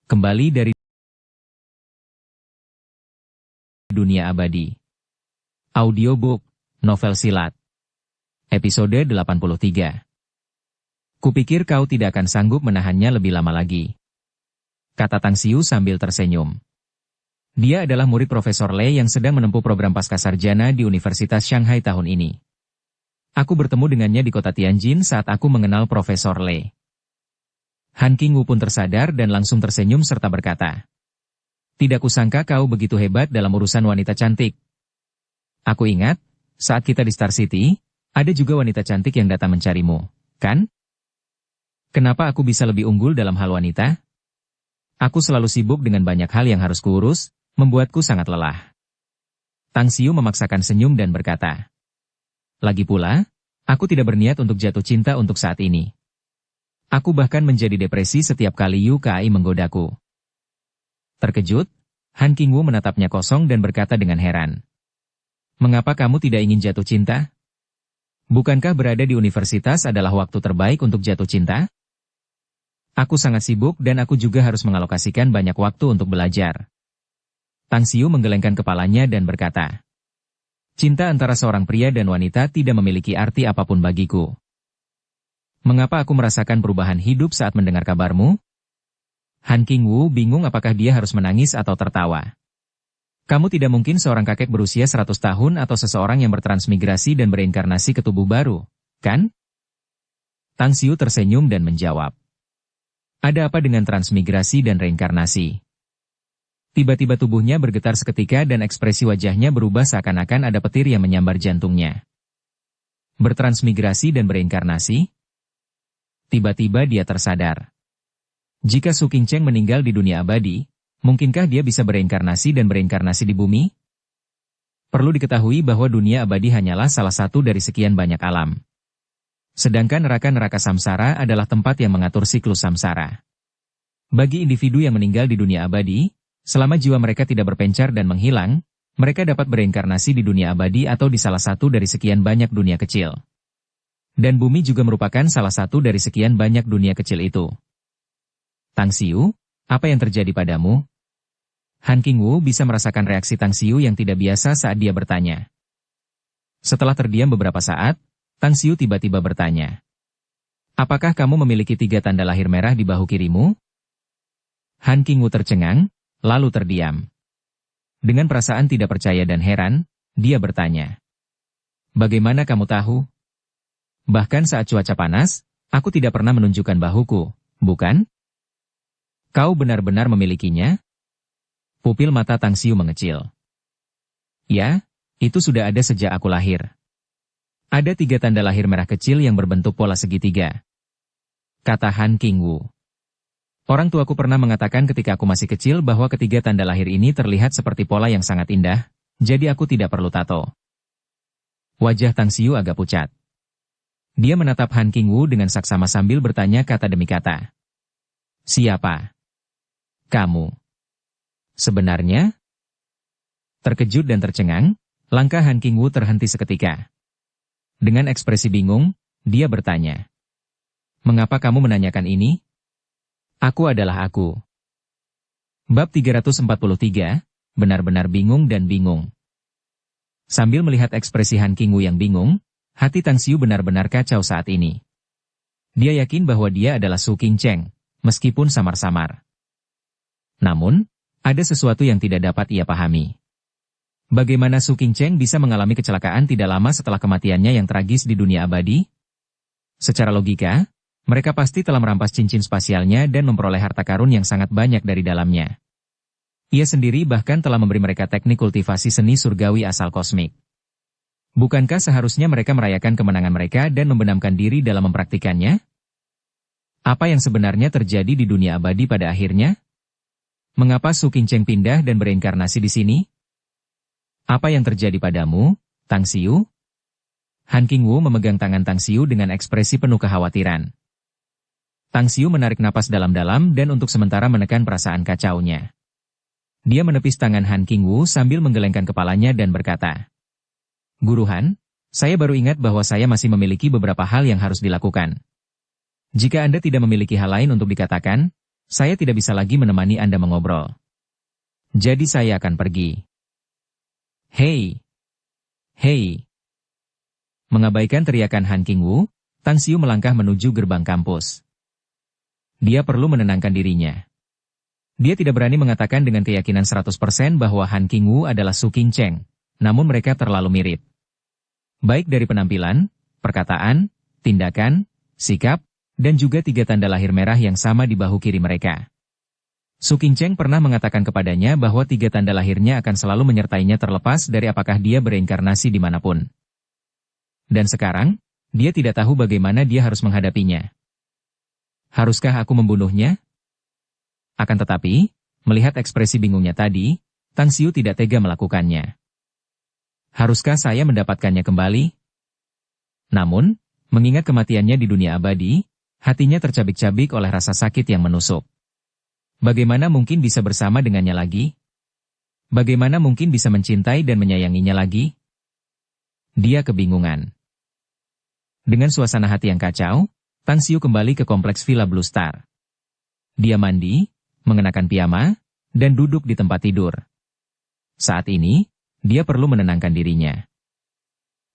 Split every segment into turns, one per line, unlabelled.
Kembali dari dunia abadi. Audiobook, novel silat. Episode 83. Kupikir kau tidak akan sanggup menahannya lebih lama lagi, kata Tang Xiu sambil tersenyum. Dia adalah murid Profesor Lei yang sedang menempuh program pascasarjana di Universitas Shanghai tahun ini. Aku bertemu dengannya di kota Tianjin saat aku mengenal Profesor Lei. Han Qingwu pun tersadar dan langsung tersenyum serta berkata, "Tidak kusangka kau begitu hebat dalam urusan wanita cantik. Aku ingat, saat kita di Star City, ada juga wanita cantik yang datang mencarimu, kan? Kenapa aku bisa lebih unggul dalam hal wanita? Aku selalu sibuk dengan banyak hal yang harus kuurus, membuatku sangat lelah." Tang Xiu memaksakan senyum dan berkata, "Lagi pula, aku tidak berniat untuk jatuh cinta untuk saat ini. Aku bahkan menjadi depresi setiap kali Yu Kai menggodaku." Terkejut, Han Qingwu menatapnya kosong dan berkata dengan heran, "Mengapa kamu tidak ingin jatuh cinta? Bukankah berada di universitas adalah waktu terbaik untuk jatuh cinta?" "Aku sangat sibuk dan aku juga harus mengalokasikan banyak waktu untuk belajar." Tang Xiu menggelengkan kepalanya dan berkata, "Cinta antara seorang pria dan wanita tidak memiliki arti apapun bagiku. Mengapa aku merasakan perubahan hidup saat mendengar kabarmu?" Han Qingwu bingung apakah dia harus menangis atau tertawa. "Kamu tidak mungkin seorang kakek berusia 100 tahun atau seseorang yang bertransmigrasi dan bereinkarnasi ke tubuh baru, kan?" Tang Xiu tersenyum dan menjawab, "Ada apa dengan transmigrasi dan reinkarnasi?" Tiba-tiba tubuhnya bergetar seketika dan ekspresi wajahnya berubah seakan-akan ada petir yang menyambar jantungnya. Bertransmigrasi dan bereinkarnasi? Tiba-tiba dia tersadar. Jika Su Qingcheng meninggal di dunia abadi, mungkinkah dia bisa bereinkarnasi dan bereinkarnasi di bumi? Perlu diketahui bahwa dunia abadi hanyalah salah satu dari sekian banyak alam. Sedangkan neraka-neraka samsara adalah tempat yang mengatur siklus samsara. Bagi individu yang meninggal di dunia abadi, selama jiwa mereka tidak berpencar dan menghilang, mereka dapat bereinkarnasi di dunia abadi atau di salah satu dari sekian banyak dunia kecil. Dan bumi juga merupakan salah satu dari sekian banyak dunia kecil itu. Tang Xiu, apa yang terjadi padamu?" Han Qingwu bisa merasakan reaksi Tang Xiu yang tidak biasa saat dia bertanya. Setelah terdiam beberapa saat, Tang Xiu tiba-tiba bertanya, "Apakah kamu memiliki 3 tanda lahir merah di bahu kirimu?" Han Qingwu tercengang, lalu terdiam. Dengan perasaan tidak percaya dan heran, dia bertanya, "Bagaimana kamu tahu? Bahkan saat cuaca panas, aku tidak pernah menunjukkan bahuku, bukan? Kau benar-benar memilikinya?" Pupil mata Tang Xiu mengecil. "Ya, itu sudah ada sejak aku lahir. Ada 3 tanda lahir merah kecil yang berbentuk pola segitiga," kata Han Qingwu. "Orang tuaku pernah mengatakan ketika aku masih kecil bahwa ketiga tanda lahir ini terlihat seperti pola yang sangat indah, jadi aku tidak perlu tato." Wajah Tang Xiu agak pucat. Dia menatap Han Qingwu dengan saksama sambil bertanya kata demi kata. "Siapa kamu sebenarnya?" Terkejut dan tercengang, langkah Han Qingwu terhenti seketika. Dengan ekspresi bingung, dia bertanya, "Mengapa kamu menanyakan ini?" "Aku adalah aku." Bab 343, benar-benar bingung dan bingung. Sambil melihat ekspresi Han Qingwu yang bingung, hati Tang Xiu benar-benar kacau saat ini. Dia yakin bahwa dia adalah Su Qingcheng, meskipun samar-samar. Namun, ada sesuatu yang tidak dapat ia pahami. Bagaimana Su Qingcheng bisa mengalami kecelakaan tidak lama setelah kematiannya yang tragis di dunia abadi? Secara logika, mereka pasti telah merampas cincin spasialnya dan memperoleh harta karun yang sangat banyak dari dalamnya. Ia sendiri bahkan telah memberi mereka teknik kultivasi seni surgawi asal kosmik. Bukankah seharusnya mereka merayakan kemenangan mereka dan membenamkan diri dalam mempraktikannya? Apa yang sebenarnya terjadi di dunia abadi pada akhirnya? Mengapa Su Qingcheng pindah dan bereinkarnasi di sini? Apa yang terjadi padamu, Tang Xiu? Han Qingwu memegang tangan Tang Xiu dengan ekspresi penuh kekhawatiran. Tang Xiu menarik napas dalam-dalam dan untuk sementara menekan perasaan kacaunya. Dia menepis tangan Han Qingwu sambil menggelengkan kepalanya dan berkata, "Guru Han, saya baru ingat bahwa saya masih memiliki beberapa hal yang harus dilakukan. Jika Anda tidak memiliki hal lain untuk dikatakan, Saya tidak bisa lagi menemani Anda mengobrol. Jadi saya akan pergi. Hei! Hei! Mengabaikan teriakan Han Qingwu, Tang Xiu melangkah menuju gerbang kampus. Dia perlu menenangkan dirinya. Dia tidak berani mengatakan dengan keyakinan 100% bahwa Han Qingwu adalah Su Qingcheng, namun mereka terlalu mirip. Baik dari penampilan, perkataan, tindakan, sikap, dan juga 3 tanda lahir merah yang sama di bahu kiri mereka. Su Qingcheng pernah mengatakan kepadanya bahwa 3 tanda lahirnya akan selalu menyertainya terlepas dari apakah dia bereinkarnasi dimanapun. Dan sekarang, dia tidak tahu bagaimana dia harus menghadapinya. Haruskah aku membunuhnya? Akan tetapi, melihat ekspresi bingungnya tadi, Tang Xiu tidak tega melakukannya. Haruskah saya mendapatkannya kembali? Namun, mengingat kematiannya di dunia abadi, hatinya tercabik-cabik oleh rasa sakit yang menusuk. Bagaimana mungkin bisa bersama dengannya lagi? Bagaimana mungkin bisa mencintai dan menyayanginya lagi? Dia kebingungan. Dengan suasana hati yang kacau, Tang Xiu kembali ke kompleks Villa Blue Star. Dia mandi, mengenakan piyama, dan duduk di tempat tidur. Saat ini, dia perlu menenangkan dirinya.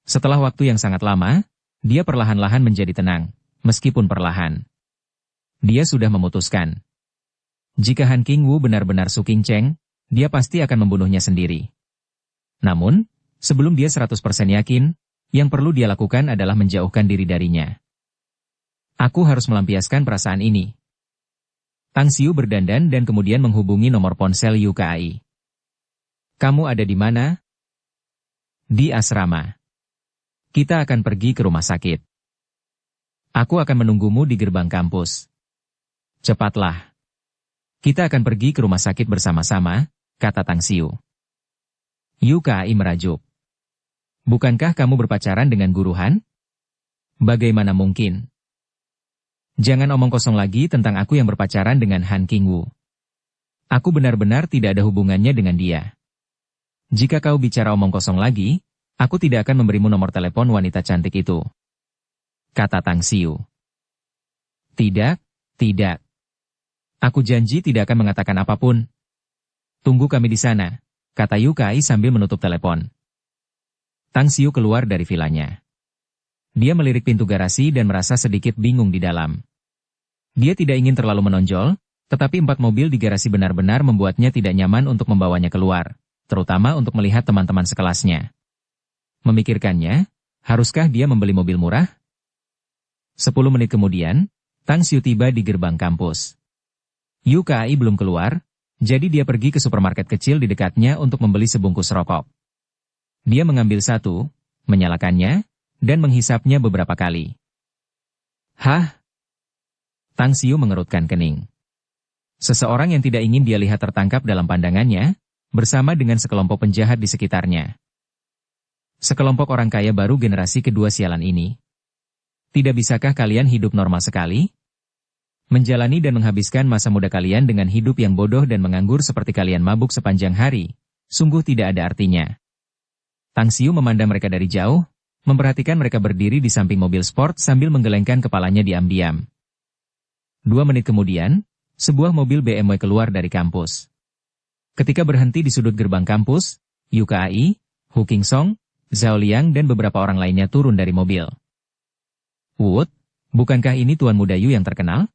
Setelah waktu yang sangat lama, dia perlahan-lahan menjadi tenang, meskipun perlahan. Dia sudah memutuskan. Jika Han Qingwu benar-benar Su Qingcheng, dia pasti akan membunuhnya sendiri. Namun, sebelum dia 100% yakin, yang perlu dia lakukan adalah menjauhkan diri darinya. Aku harus melampiaskan perasaan ini. Tang Xiu berdandan dan kemudian menghubungi nomor ponsel Yu Kai. Kamu ada di mana? Di asrama. Kita akan pergi ke rumah sakit. Aku akan menunggumu di gerbang kampus. Cepatlah. Kita akan pergi ke rumah sakit bersama-sama, kata Tang Xiu. Yu Kai merajuk. Bukankah kamu berpacaran dengan Guru Han? Bagaimana mungkin? Jangan omong kosong lagi tentang aku yang berpacaran dengan Han Qingwu. Aku benar-benar tidak ada hubungannya dengan dia. Jika kau bicara omong kosong lagi, aku tidak akan memberimu nomor telepon wanita cantik itu. Kata Tang Xiu. Tidak, tidak. Aku janji tidak akan mengatakan apapun. Tunggu kami di sana, kata Yu Kai sambil menutup telepon. Tang Xiu keluar dari vilanya. Dia melirik pintu garasi dan merasa sedikit bingung di dalam. Dia tidak ingin terlalu menonjol, tetapi 4 mobil di garasi benar-benar membuatnya tidak nyaman untuk membawanya keluar, terutama untuk melihat teman-teman sekelasnya. Memikirkannya, haruskah dia membeli mobil murah? 10 menit kemudian, Tang Xiu tiba di gerbang kampus. Yu Kai belum keluar, jadi dia pergi ke supermarket kecil di dekatnya untuk membeli sebungkus rokok. Dia mengambil satu, menyalakannya, dan menghisapnya beberapa kali. Hah? Tang Xiu mengerutkan kening. Seseorang yang tidak ingin dia lihat tertangkap dalam pandangannya, bersama dengan sekelompok penjahat di sekitarnya. Sekelompok orang kaya baru generasi kedua sialan ini. Tidak bisakah kalian hidup normal sekali? Menjalani dan menghabiskan masa muda kalian dengan hidup yang bodoh dan menganggur seperti kalian mabuk sepanjang hari, sungguh tidak ada artinya. Tang Xiu memandang mereka dari jauh, memperhatikan mereka berdiri di samping mobil sport sambil menggelengkan kepalanya diam-diam. 2 menit kemudian, sebuah mobil BMW keluar dari kampus. Ketika berhenti di sudut gerbang kampus, Yu Kai, Hu Qingsong, Zhao Liang dan beberapa orang lainnya turun dari mobil. Wood, bukankah ini Tuan Muda Yu yang terkenal?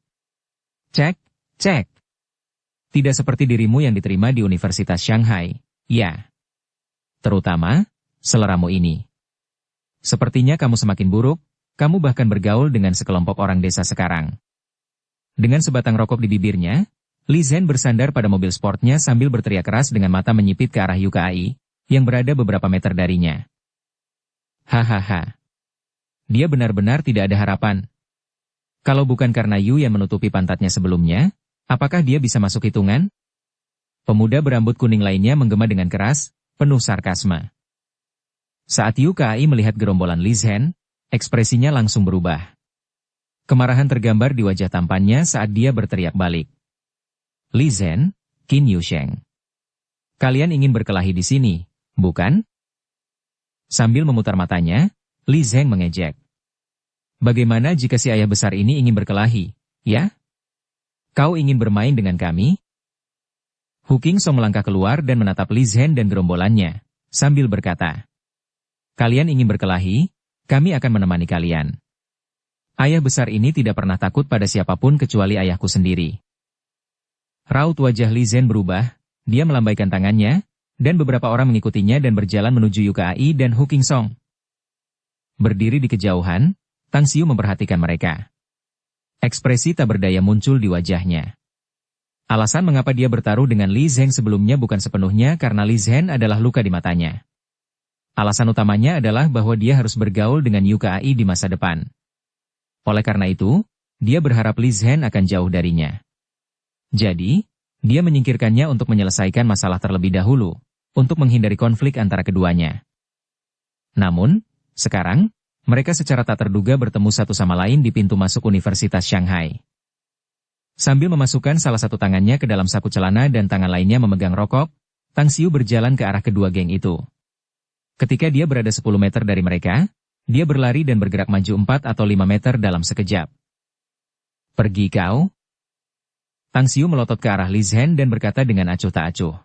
Cek, cek. Tidak seperti dirimu yang diterima di Universitas Shanghai, ya. Terutama, seleramu ini. Sepertinya kamu semakin buruk, kamu bahkan bergaul dengan sekelompok orang desa sekarang. Dengan sebatang rokok di bibirnya, Li Zhen bersandar pada mobil sportnya sambil berteriak keras dengan mata menyipit ke arah Yu Kai, yang berada beberapa meter darinya. Hahaha. Dia benar-benar tidak ada harapan. Kalau bukan karena Yu yang menutupi pantatnya sebelumnya, apakah dia bisa masuk hitungan? Pemuda berambut kuning lainnya menggema dengan keras, penuh sarkasme. Saat Yu Kai melihat gerombolan Li Zhen, ekspresinya langsung berubah. Kemarahan tergambar di wajah tampannya saat dia berteriak balik. Li Zhen, Qin Yusheng. Kalian ingin berkelahi di sini, bukan? Sambil memutar matanya, Li Zhen mengejek. Bagaimana jika si ayah besar ini ingin berkelahi, ya? Kau ingin bermain dengan kami? Hu Qingsong melangkah keluar dan menatap Li Zhen dan gerombolannya, sambil berkata, kalian ingin berkelahi? Kami akan menemani kalian. Ayah besar ini tidak pernah takut pada siapapun kecuali ayahku sendiri. Raut wajah Li Zhen berubah, dia melambaikan tangannya, dan beberapa orang mengikutinya dan berjalan menuju Yukai dan Hu Qingsong. Berdiri di kejauhan, Tang Xiu memperhatikan mereka. Ekspresi tak berdaya muncul di wajahnya. Alasan mengapa dia bertaruh dengan Li Zhen sebelumnya bukan sepenuhnya karena Li Zhen adalah luka di matanya. Alasan utamanya adalah bahwa dia harus bergaul dengan Yukai di masa depan. Oleh karena itu, dia berharap Li Zhen akan jauh darinya. Jadi, dia menyingkirkannya untuk menyelesaikan masalah terlebih dahulu, untuk menghindari konflik antara keduanya. Namun, sekarang, mereka secara tak terduga bertemu satu sama lain di pintu masuk Universitas Shanghai. Sambil memasukkan salah satu tangannya ke dalam saku celana dan tangan lainnya memegang rokok, Tang Xiu berjalan ke arah kedua geng itu. Ketika dia berada 10 meter dari mereka, dia berlari dan bergerak maju 4 atau 5 meter dalam sekejap. Pergi kau? Tang Xiu melotot ke arah Li Zhen dan berkata dengan acuh tak acuh.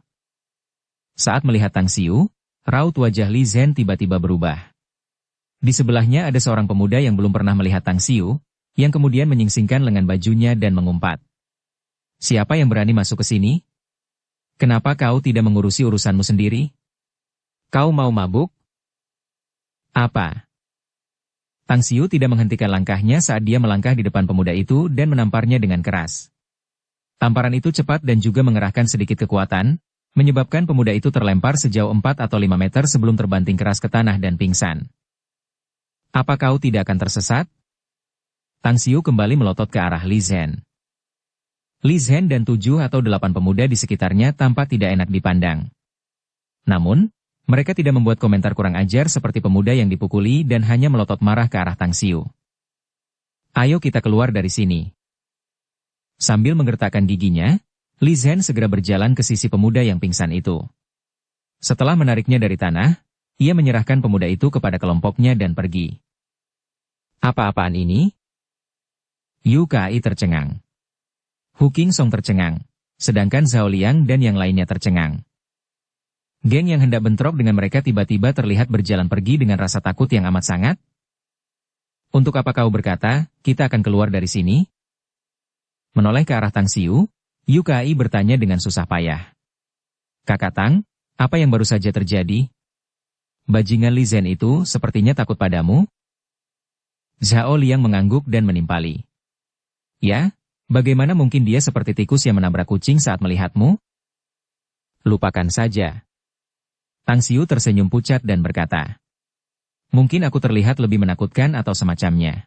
Saat melihat Tang Xiu, raut wajah Li Zhen tiba-tiba berubah. Di sebelahnya ada seorang pemuda yang belum pernah melihat Tang Xiu, yang kemudian menyingsingkan lengan bajunya dan mengumpat. Siapa yang berani masuk ke sini? Kenapa kau tidak mengurusi urusanmu sendiri? Kau mau mabuk? Apa? Tang Xiu tidak menghentikan langkahnya saat dia melangkah di depan pemuda itu dan menamparnya dengan keras. Tamparan itu cepat dan juga mengerahkan sedikit kekuatan, menyebabkan pemuda itu terlempar sejauh 4 atau 5 meter sebelum terbanting keras ke tanah dan pingsan. Apa kau tidak akan tersesat? Tang Xiu kembali melotot ke arah Li Zhen. Li Zhen dan 7 atau 8 pemuda di sekitarnya tampak tidak enak dipandang. Namun, mereka tidak membuat komentar kurang ajar seperti pemuda yang dipukuli dan hanya melotot marah ke arah Tang Xiu. Ayo kita keluar dari sini. Sambil menggertakkan giginya, Li Zhen segera berjalan ke sisi pemuda yang pingsan itu. Setelah menariknya dari tanah, ia menyerahkan pemuda itu kepada kelompoknya dan pergi. Apa-apaan ini? Yukai tercengang. Hu Qingsong tercengang, sedangkan Zhao Liang dan yang lainnya tercengang. Geng yang hendak bentrok dengan mereka tiba-tiba terlihat berjalan pergi dengan rasa takut yang amat sangat. Untuk apa kau berkata, kita akan keluar dari sini? Menoleh ke arah Tang Xiu, Yukai bertanya dengan susah payah. Kakak Tang, apa yang baru saja terjadi? Bajingan Li Zhen itu sepertinya takut padamu? Zhao Liang mengangguk dan menimpali. Ya, bagaimana mungkin dia seperti tikus yang menabrak kucing saat melihatmu? Lupakan saja. Tang Xiu tersenyum pucat dan berkata. Mungkin aku terlihat lebih menakutkan atau semacamnya.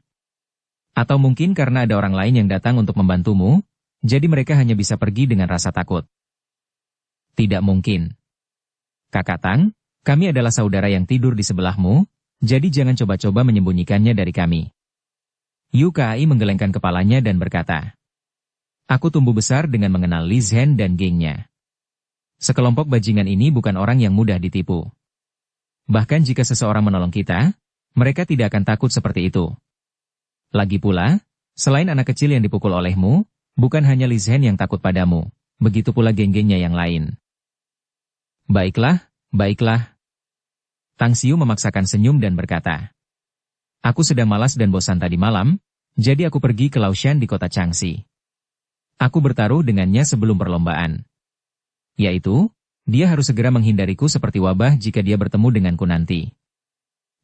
Atau mungkin karena ada orang lain yang datang untuk membantumu, jadi mereka hanya bisa pergi dengan rasa takut. Tidak mungkin. Kakak Tang, kami adalah saudara yang tidur di sebelahmu, jadi jangan coba-coba menyembunyikannya dari kami. Yukai menggelengkan kepalanya dan berkata, aku tumbuh besar dengan mengenal Li Zhen dan gengnya. Sekelompok bajingan ini bukan orang yang mudah ditipu. Bahkan jika seseorang menolong kita, mereka tidak akan takut seperti itu. Lagi pula, selain anak kecil yang dipukul olehmu, bukan hanya Li Zhen yang takut padamu, begitu pula geng-gengnya yang lain. Baiklah, baiklah. Tang Xiu memaksakan senyum dan berkata, aku sedang malas dan bosan tadi malam, jadi aku pergi ke Laoshan di kota Changxi. Aku bertaruh dengannya sebelum perlombaan. Yaitu, dia harus segera menghindariku seperti wabah jika dia bertemu denganku nanti.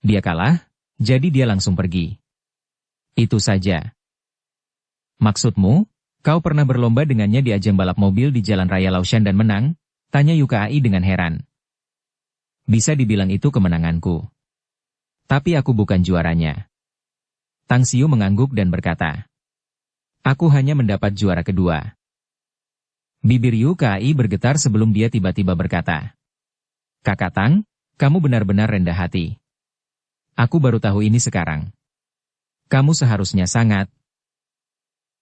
Dia kalah, jadi dia langsung pergi. Itu saja. Maksudmu, kau pernah berlomba dengannya di ajang balap mobil di Jalan Raya Laoshan dan menang? Tanya Yukai dengan heran. Bisa dibilang itu kemenanganku. Tapi aku bukan juaranya. Tang Xiu mengangguk dan berkata. Aku hanya mendapat juara kedua. Bibir Yukai bergetar sebelum dia tiba-tiba berkata. Kakak Tang, kamu benar-benar rendah hati. Aku baru tahu ini sekarang. Kamu seharusnya sangat.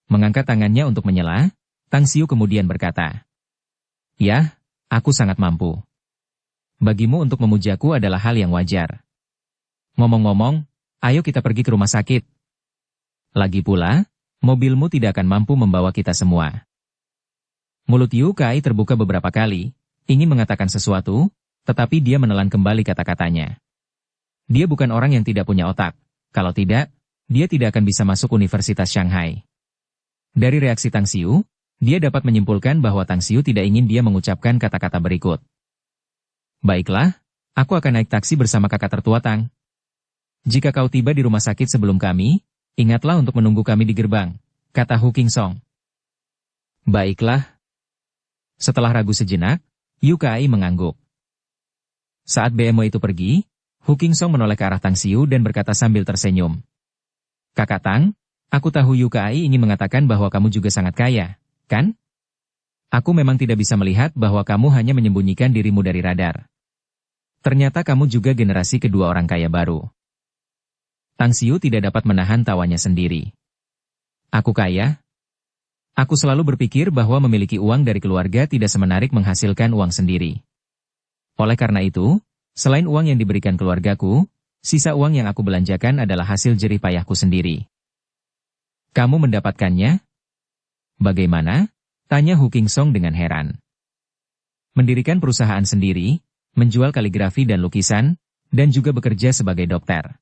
Mengangkat tangannya untuk menyela, Tang Xiu kemudian berkata. Ya, aku sangat mampu. Bagimu untuk memujaku adalah hal yang wajar. Ngomong-ngomong, ayo kita pergi ke rumah sakit. Lagi pula, mobilmu tidak akan mampu membawa kita semua. Mulut Yu Kai terbuka beberapa kali, ingin mengatakan sesuatu, tetapi dia menelan kembali kata-katanya. Dia bukan orang yang tidak punya otak. Kalau tidak, dia tidak akan bisa masuk Universitas Shanghai. Dari reaksi Tang Xiu, dia dapat menyimpulkan bahwa Tang Xiu tidak ingin dia mengucapkan kata-kata berikut. Baiklah, aku akan naik taksi bersama kakak tertua Tang. Jika kau tiba di rumah sakit sebelum kami, ingatlah untuk menunggu kami di gerbang, kata Hu Qingsong. Baiklah. Setelah ragu sejenak, Yu Kai mengangguk. Saat BMW itu pergi, Hu Qingsong menoleh ke arah Tang Xiu dan berkata sambil tersenyum. Kakak Tang, aku tahu Yu Kai ingin mengatakan bahwa kamu juga sangat kaya, kan? Aku memang tidak bisa melihat bahwa kamu hanya menyembunyikan dirimu dari radar. Ternyata kamu juga generasi kedua orang kaya baru. Tang Xiu tidak dapat menahan tawanya sendiri. Aku kaya? Aku selalu berpikir bahwa memiliki uang dari keluarga tidak semenarik menghasilkan uang sendiri. Oleh karena itu, selain uang yang diberikan keluargaku, sisa uang yang aku belanjakan adalah hasil jerih payahku sendiri. Kamu mendapatkannya? Bagaimana? Tanya Hu Qingsong dengan heran. Mendirikan perusahaan sendiri, menjual kaligrafi dan lukisan, dan juga bekerja sebagai dokter.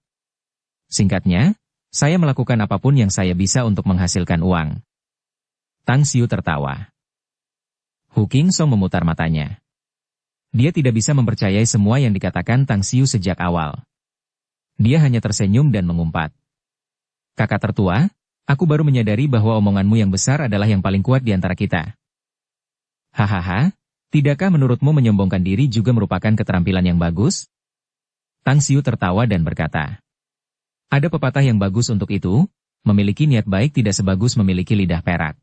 Singkatnya, saya melakukan apapun yang saya bisa untuk menghasilkan uang. Tang Xiu tertawa. Hu Qingsong memutar matanya. Dia tidak bisa mempercayai semua yang dikatakan Tang Xiu sejak awal. Dia hanya tersenyum dan mengumpat. Kakak tertua, aku baru menyadari bahwa omonganmu yang besar adalah yang paling kuat di antara kita. Hahaha, tidakkah menurutmu menyombongkan diri juga merupakan keterampilan yang bagus? Tang Xiu tertawa dan berkata. Ada pepatah yang bagus untuk itu, memiliki niat baik tidak sebagus memiliki lidah perak.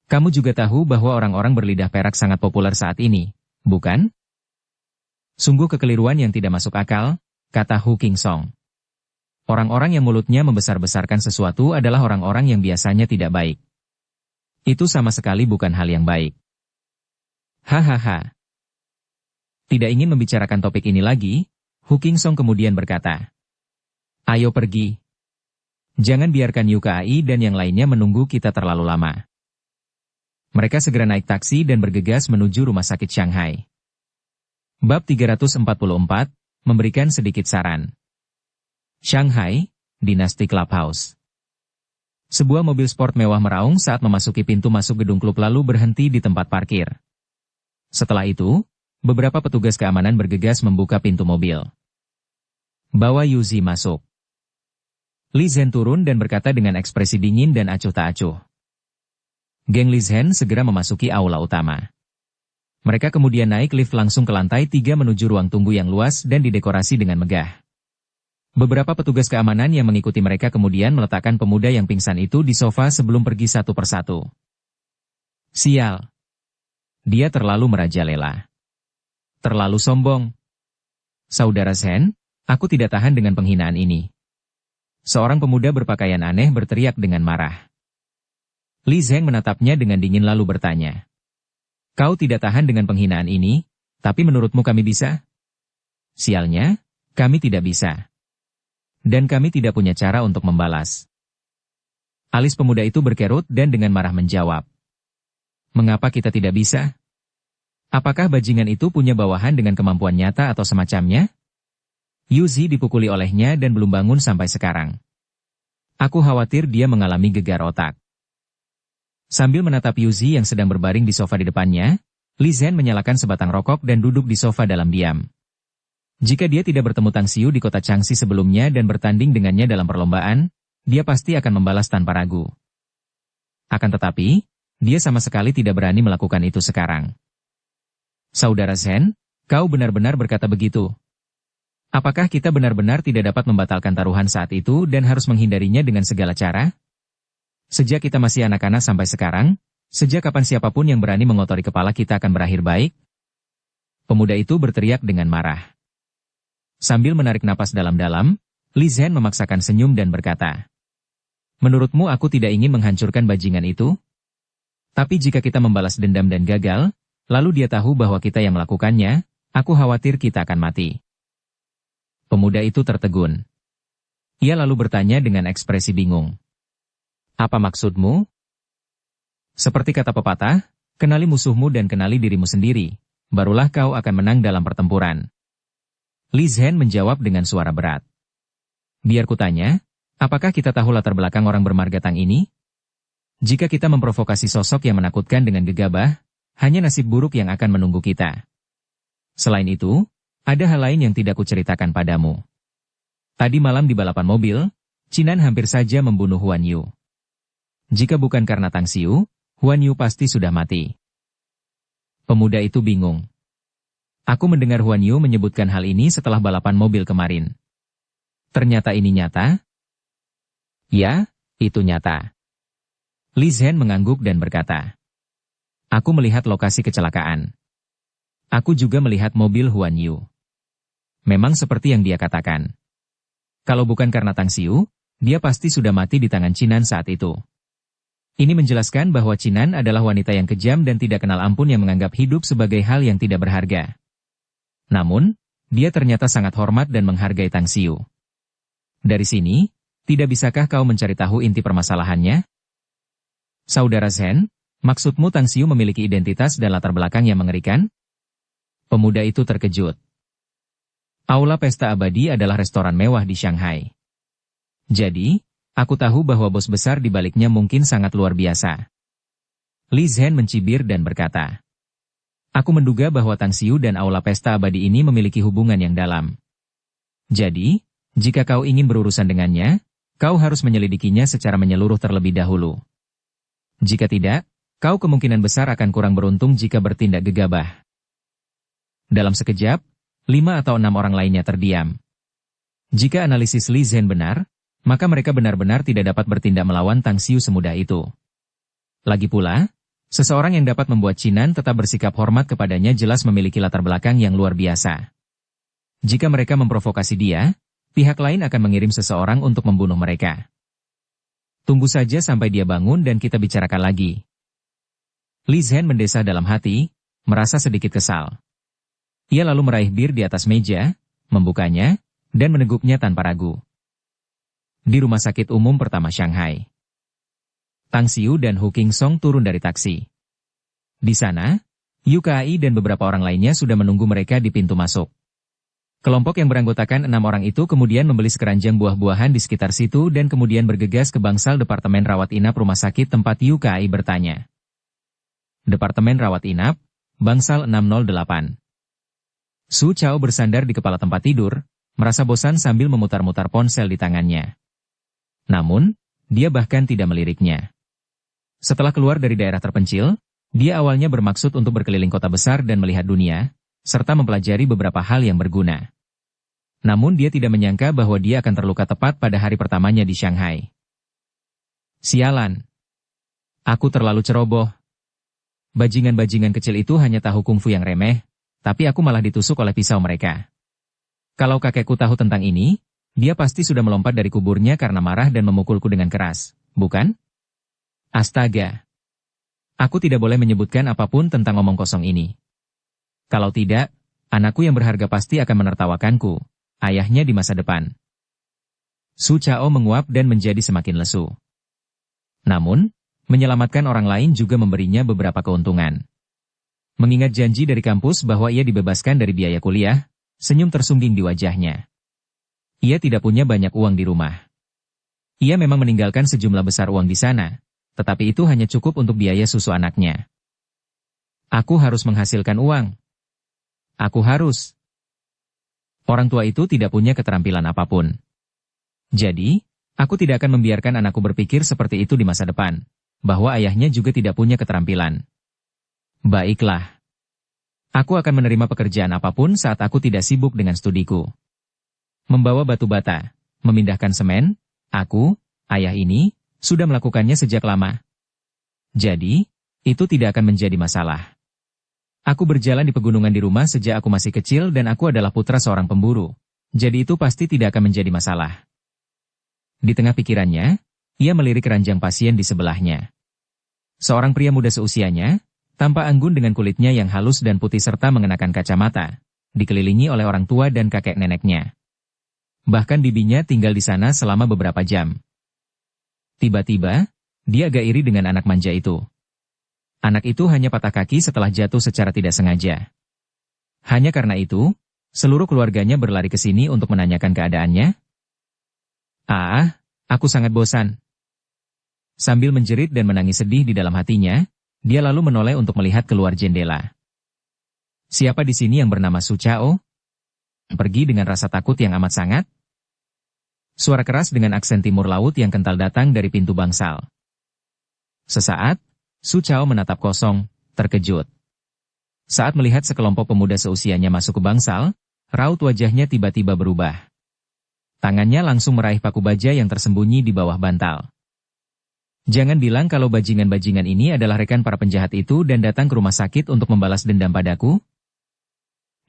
Kamu juga tahu bahwa orang-orang berlidah perak sangat populer saat ini, bukan? Sungguh kekeliruan yang tidak masuk akal, kata Hu Qingsong. Orang-orang yang mulutnya membesar-besarkan sesuatu adalah orang-orang yang biasanya tidak baik. Itu sama sekali bukan hal yang baik. Hahaha. Tidak ingin membicarakan topik ini lagi, Hu Qingsong kemudian berkata. Ayo pergi. Jangan biarkan Yu Kai dan yang lainnya menunggu kita terlalu lama. Mereka segera naik taksi dan bergegas menuju rumah sakit Shanghai. Bab 344, memberikan sedikit saran. Shanghai, Dynasty Clubhouse. Sebuah mobil sport mewah meraung saat memasuki pintu masuk gedung klub lalu berhenti di tempat parkir. Setelah itu, beberapa petugas keamanan bergegas membuka pintu mobil. Bawa Yuzi masuk. Li Zhen turun dan berkata dengan ekspresi dingin dan acuh tak acuh. Geng Li Zhen segera memasuki aula utama. Mereka kemudian naik lift langsung ke lantai 3 menuju ruang tunggu yang luas dan didekorasi dengan megah. Beberapa petugas keamanan yang mengikuti mereka kemudian meletakkan pemuda yang pingsan itu di sofa sebelum pergi satu persatu. Sial. Dia terlalu merajalela. Terlalu sombong. Saudara Zhen, aku tidak tahan dengan penghinaan ini. Seorang pemuda berpakaian aneh berteriak dengan marah. Li Zhen menatapnya dengan dingin lalu bertanya. Kau tidak tahan dengan penghinaan ini, tapi menurutmu kami bisa? Sialnya, kami tidak bisa. Dan kami tidak punya cara untuk membalas. Alis pemuda itu berkerut dan dengan marah menjawab. Mengapa kita tidak bisa? Apakah bajingan itu punya bawahan dengan kemampuan nyata atau semacamnya? Yuzi dipukuli olehnya dan belum bangun sampai sekarang. Aku khawatir dia mengalami gegar otak. Sambil menatap Yuzi yang sedang berbaring di sofa di depannya, Li Zhen menyalakan sebatang rokok dan duduk di sofa dalam diam. Jika dia tidak bertemu Tang Xiu di kota Changxi sebelumnya dan bertanding dengannya dalam perlombaan, dia pasti akan membalas tanpa ragu. Akan tetapi, dia sama sekali tidak berani melakukan itu sekarang. Saudara Zhen, kau benar-benar berkata begitu. Apakah kita benar-benar tidak dapat membatalkan taruhan saat itu dan harus menghindarinya dengan segala cara? Sejak kita masih anak-anak sampai sekarang, sejak kapan siapapun yang berani mengotori kepala kita akan berakhir baik? Pemuda itu berteriak dengan marah. Sambil menarik napas dalam-dalam, Li Zhen memaksakan senyum dan berkata, menurutmu aku tidak ingin menghancurkan bajingan itu? Tapi jika kita membalas dendam dan gagal, lalu dia tahu bahwa kita yang melakukannya, aku khawatir kita akan mati. Pemuda itu tertegun. Ia lalu bertanya dengan ekspresi bingung. Apa maksudmu? Seperti kata pepatah, Kenali musuhmu dan kenali dirimu sendiri, barulah kau akan menang dalam pertempuran. Li Zhen menjawab dengan suara berat. Biar kutanya, apakah kita tahu latar belakang orang bermarga Tang ini? Jika kita memprovokasi sosok yang menakutkan dengan gegabah, hanya nasib buruk yang akan menunggu kita. Selain itu, ada hal lain yang tidak kuceritakan padamu. Tadi malam di balapan mobil, Cinan hampir saja membunuh Huan Yu. Jika bukan karena Tang Xiu, Huan Yu pasti sudah mati. Pemuda itu bingung. Aku mendengar Huan Yu menyebutkan hal ini setelah balapan mobil kemarin. Ternyata ini nyata? Ya, itu nyata. Li Zhen mengangguk dan berkata. Aku melihat lokasi kecelakaan. Aku juga melihat mobil Huan Yu. Memang seperti yang dia katakan. Kalau bukan karena Tang Xiu, dia pasti sudah mati di tangan Cinan saat itu. Ini menjelaskan bahwa Cinan adalah wanita yang kejam dan tidak kenal ampun yang menganggap hidup sebagai hal yang tidak berharga. Namun, dia ternyata sangat hormat dan menghargai Tang Xiu. Dari sini, tidak bisakah kau mencari tahu inti permasalahannya? Saudara Zhen, maksudmu Tang Xiu memiliki identitas dan latar belakang yang mengerikan? Pemuda itu terkejut. Aula Pesta Abadi adalah restoran mewah di Shanghai. Jadi, aku tahu bahwa bos besar di baliknya mungkin sangat luar biasa. Li Zhen mencibir dan berkata. Aku menduga bahwa Tang Xiu dan Aula Pesta Abadi ini memiliki hubungan yang dalam. Jadi, jika kau ingin berurusan dengannya, kau harus menyelidikinya secara menyeluruh terlebih dahulu. Jika tidak, kau kemungkinan besar akan kurang beruntung jika bertindak gegabah. Dalam sekejap, 5 atau 6 orang lainnya terdiam. Jika analisis Li Zhen benar, maka mereka benar-benar tidak dapat bertindak melawan Tang Xiu semudah itu. Lagi pula, seseorang yang dapat membuat Cinan tetap bersikap hormat kepadanya jelas memiliki latar belakang yang luar biasa. Jika mereka memprovokasi dia, pihak lain akan mengirim seseorang untuk membunuh mereka. Tunggu saja sampai dia bangun dan kita bicarakan lagi. Li Zhen mendesah dalam hati, merasa sedikit kesal. Ia lalu meraih bir di atas meja, membukanya, dan meneguknya tanpa ragu. Di Rumah Sakit Umum Pertama Shanghai. Tang Xiu dan Hu Qingsong turun dari taksi. Di sana, Yu Kai dan beberapa orang lainnya sudah menunggu mereka di pintu masuk. Kelompok yang beranggotakan 6 orang itu kemudian membeli sekeranjang buah-buahan di sekitar situ dan kemudian bergegas ke bangsal Departemen Rawat Inap Rumah Sakit tempat Yu Kai bertanya. Departemen Rawat Inap, bangsal 608. Su Chao bersandar di kepala tempat tidur, merasa bosan sambil memutar-mutar ponsel di tangannya. Namun, dia bahkan tidak meliriknya. Setelah keluar dari daerah terpencil, dia awalnya bermaksud untuk berkeliling kota besar dan melihat dunia, serta mempelajari beberapa hal yang berguna. Namun dia tidak menyangka bahwa dia akan terluka tepat pada hari pertamanya di Shanghai. Sialan. Aku terlalu ceroboh. Bajingan-bajingan kecil itu hanya tahu kungfu yang remeh, tapi aku malah ditusuk oleh pisau mereka. Kalau kakekku tahu tentang ini, dia pasti sudah melompat dari kuburnya karena marah dan memukulku dengan keras, bukan? Astaga. Aku tidak boleh menyebutkan apapun tentang omong kosong ini. Kalau tidak, anakku yang berharga pasti akan menertawakanku, ayahnya di masa depan. Su Chao menguap dan menjadi semakin lesu. Namun, menyelamatkan orang lain juga memberinya beberapa keuntungan. Mengingat janji dari kampus bahwa ia dibebaskan dari biaya kuliah, senyum tersungging di wajahnya. Ia tidak punya banyak uang di rumah. Ia memang meninggalkan sejumlah besar uang di sana, tetapi itu hanya cukup untuk biaya susu anaknya. Aku harus menghasilkan uang. Aku harus. Orang tua itu tidak punya keterampilan apapun. Jadi, aku tidak akan membiarkan anakku berpikir seperti itu di masa depan, bahwa ayahnya juga tidak punya keterampilan. Baiklah. Aku akan menerima pekerjaan apapun saat aku tidak sibuk dengan studiku. Membawa batu bata, memindahkan semen, ayah ini, sudah melakukannya sejak lama. Jadi, itu tidak akan menjadi masalah. Aku berjalan di pegunungan di rumah sejak aku masih kecil dan aku adalah putra seorang pemburu. Jadi itu pasti tidak akan menjadi masalah. Di tengah pikirannya, ia melirik keranjang pasien di sebelahnya. Seorang pria muda seusianya, tampak anggun dengan kulitnya yang halus dan putih serta mengenakan kacamata, dikelilingi oleh orang tua dan kakek neneknya. Bahkan bibinya tinggal di sana selama beberapa jam. Tiba-tiba, dia agak iri dengan anak manja itu. Anak itu hanya patah kaki setelah jatuh secara tidak sengaja. Hanya karena itu, seluruh keluarganya berlari ke sini untuk menanyakan keadaannya. Ah, aku sangat bosan. Sambil menjerit dan menangis sedih di dalam hatinya, dia lalu menoleh untuk melihat keluar jendela. Siapa di sini yang bernama Su Chao? Pergi dengan rasa takut yang amat sangat. Suara keras dengan aksen timur laut yang kental datang dari pintu bangsal. Sesaat, Su Chao menatap kosong, terkejut. Saat melihat sekelompok pemuda seusianya masuk ke bangsal, raut wajahnya tiba-tiba berubah. Tangannya langsung meraih paku baja yang tersembunyi di bawah bantal. Jangan bilang kalau bajingan-bajingan ini adalah rekan para penjahat itu dan datang ke rumah sakit untuk membalas dendam padaku?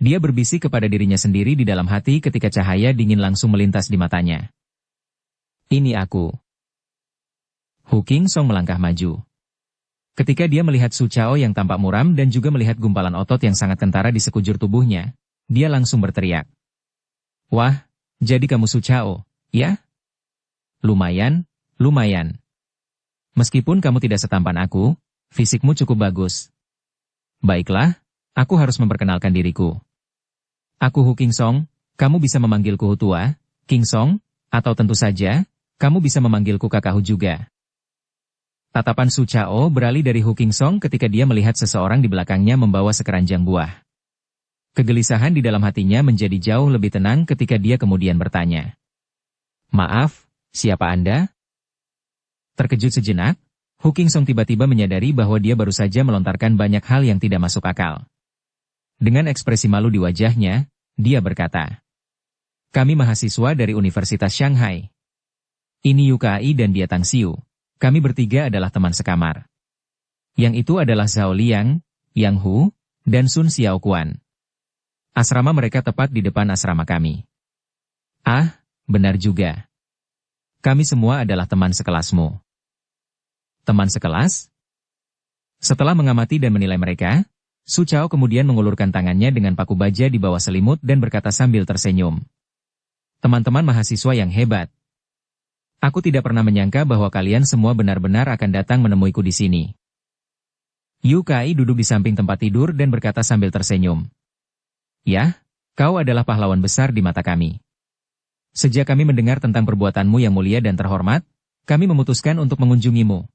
Dia berbisik kepada dirinya sendiri di dalam hati ketika cahaya dingin langsung melintas di matanya. Ini aku. Hu Qingsong melangkah maju. Ketika dia melihat Su Chao yang tampak muram dan juga melihat gumpalan otot yang sangat kentara di sekujur tubuhnya, dia langsung berteriak. Wah, jadi kamu Su Chao, ya? Lumayan, lumayan. Meskipun kamu tidak setampan aku, fisikmu cukup bagus. Baiklah, aku harus memperkenalkan diriku. Aku Hu Qingsong, kamu bisa memanggilku Hu Tua, Qingsong, atau tentu saja, kamu bisa memanggilku Kakak Hu juga. Tatapan Su Chao beralih dari Hu Qingsong ketika dia melihat seseorang di belakangnya membawa sekeranjang buah. Kegelisahan di dalam hatinya menjadi jauh lebih tenang ketika dia kemudian bertanya. Maaf, siapa Anda? Terkejut sejenak, Hu Qingsong tiba-tiba menyadari bahwa dia baru saja melontarkan banyak hal yang tidak masuk akal. Dengan ekspresi malu di wajahnya, dia berkata, kami mahasiswa dari Universitas Shanghai. Ini Yukai dan dia Tang Xiu. Kami bertiga adalah teman sekamar. Yang itu adalah Zhao Liang, Yang Hu, dan Sun Xiaoquan. Asrama mereka tepat di depan asrama kami. Ah, benar juga. Kami semua adalah teman sekelasmu. Teman sekelas? Setelah mengamati dan menilai mereka, Su Chao kemudian mengulurkan tangannya dengan paku baja di bawah selimut dan berkata sambil tersenyum. Teman-teman mahasiswa yang hebat. Aku tidak pernah menyangka bahwa kalian semua benar-benar akan datang menemuiku di sini. Yu Kai duduk di samping tempat tidur dan berkata sambil tersenyum. Ya, kau adalah pahlawan besar di mata kami. Sejak kami mendengar tentang perbuatanmu yang mulia dan terhormat, kami memutuskan untuk mengunjungimu.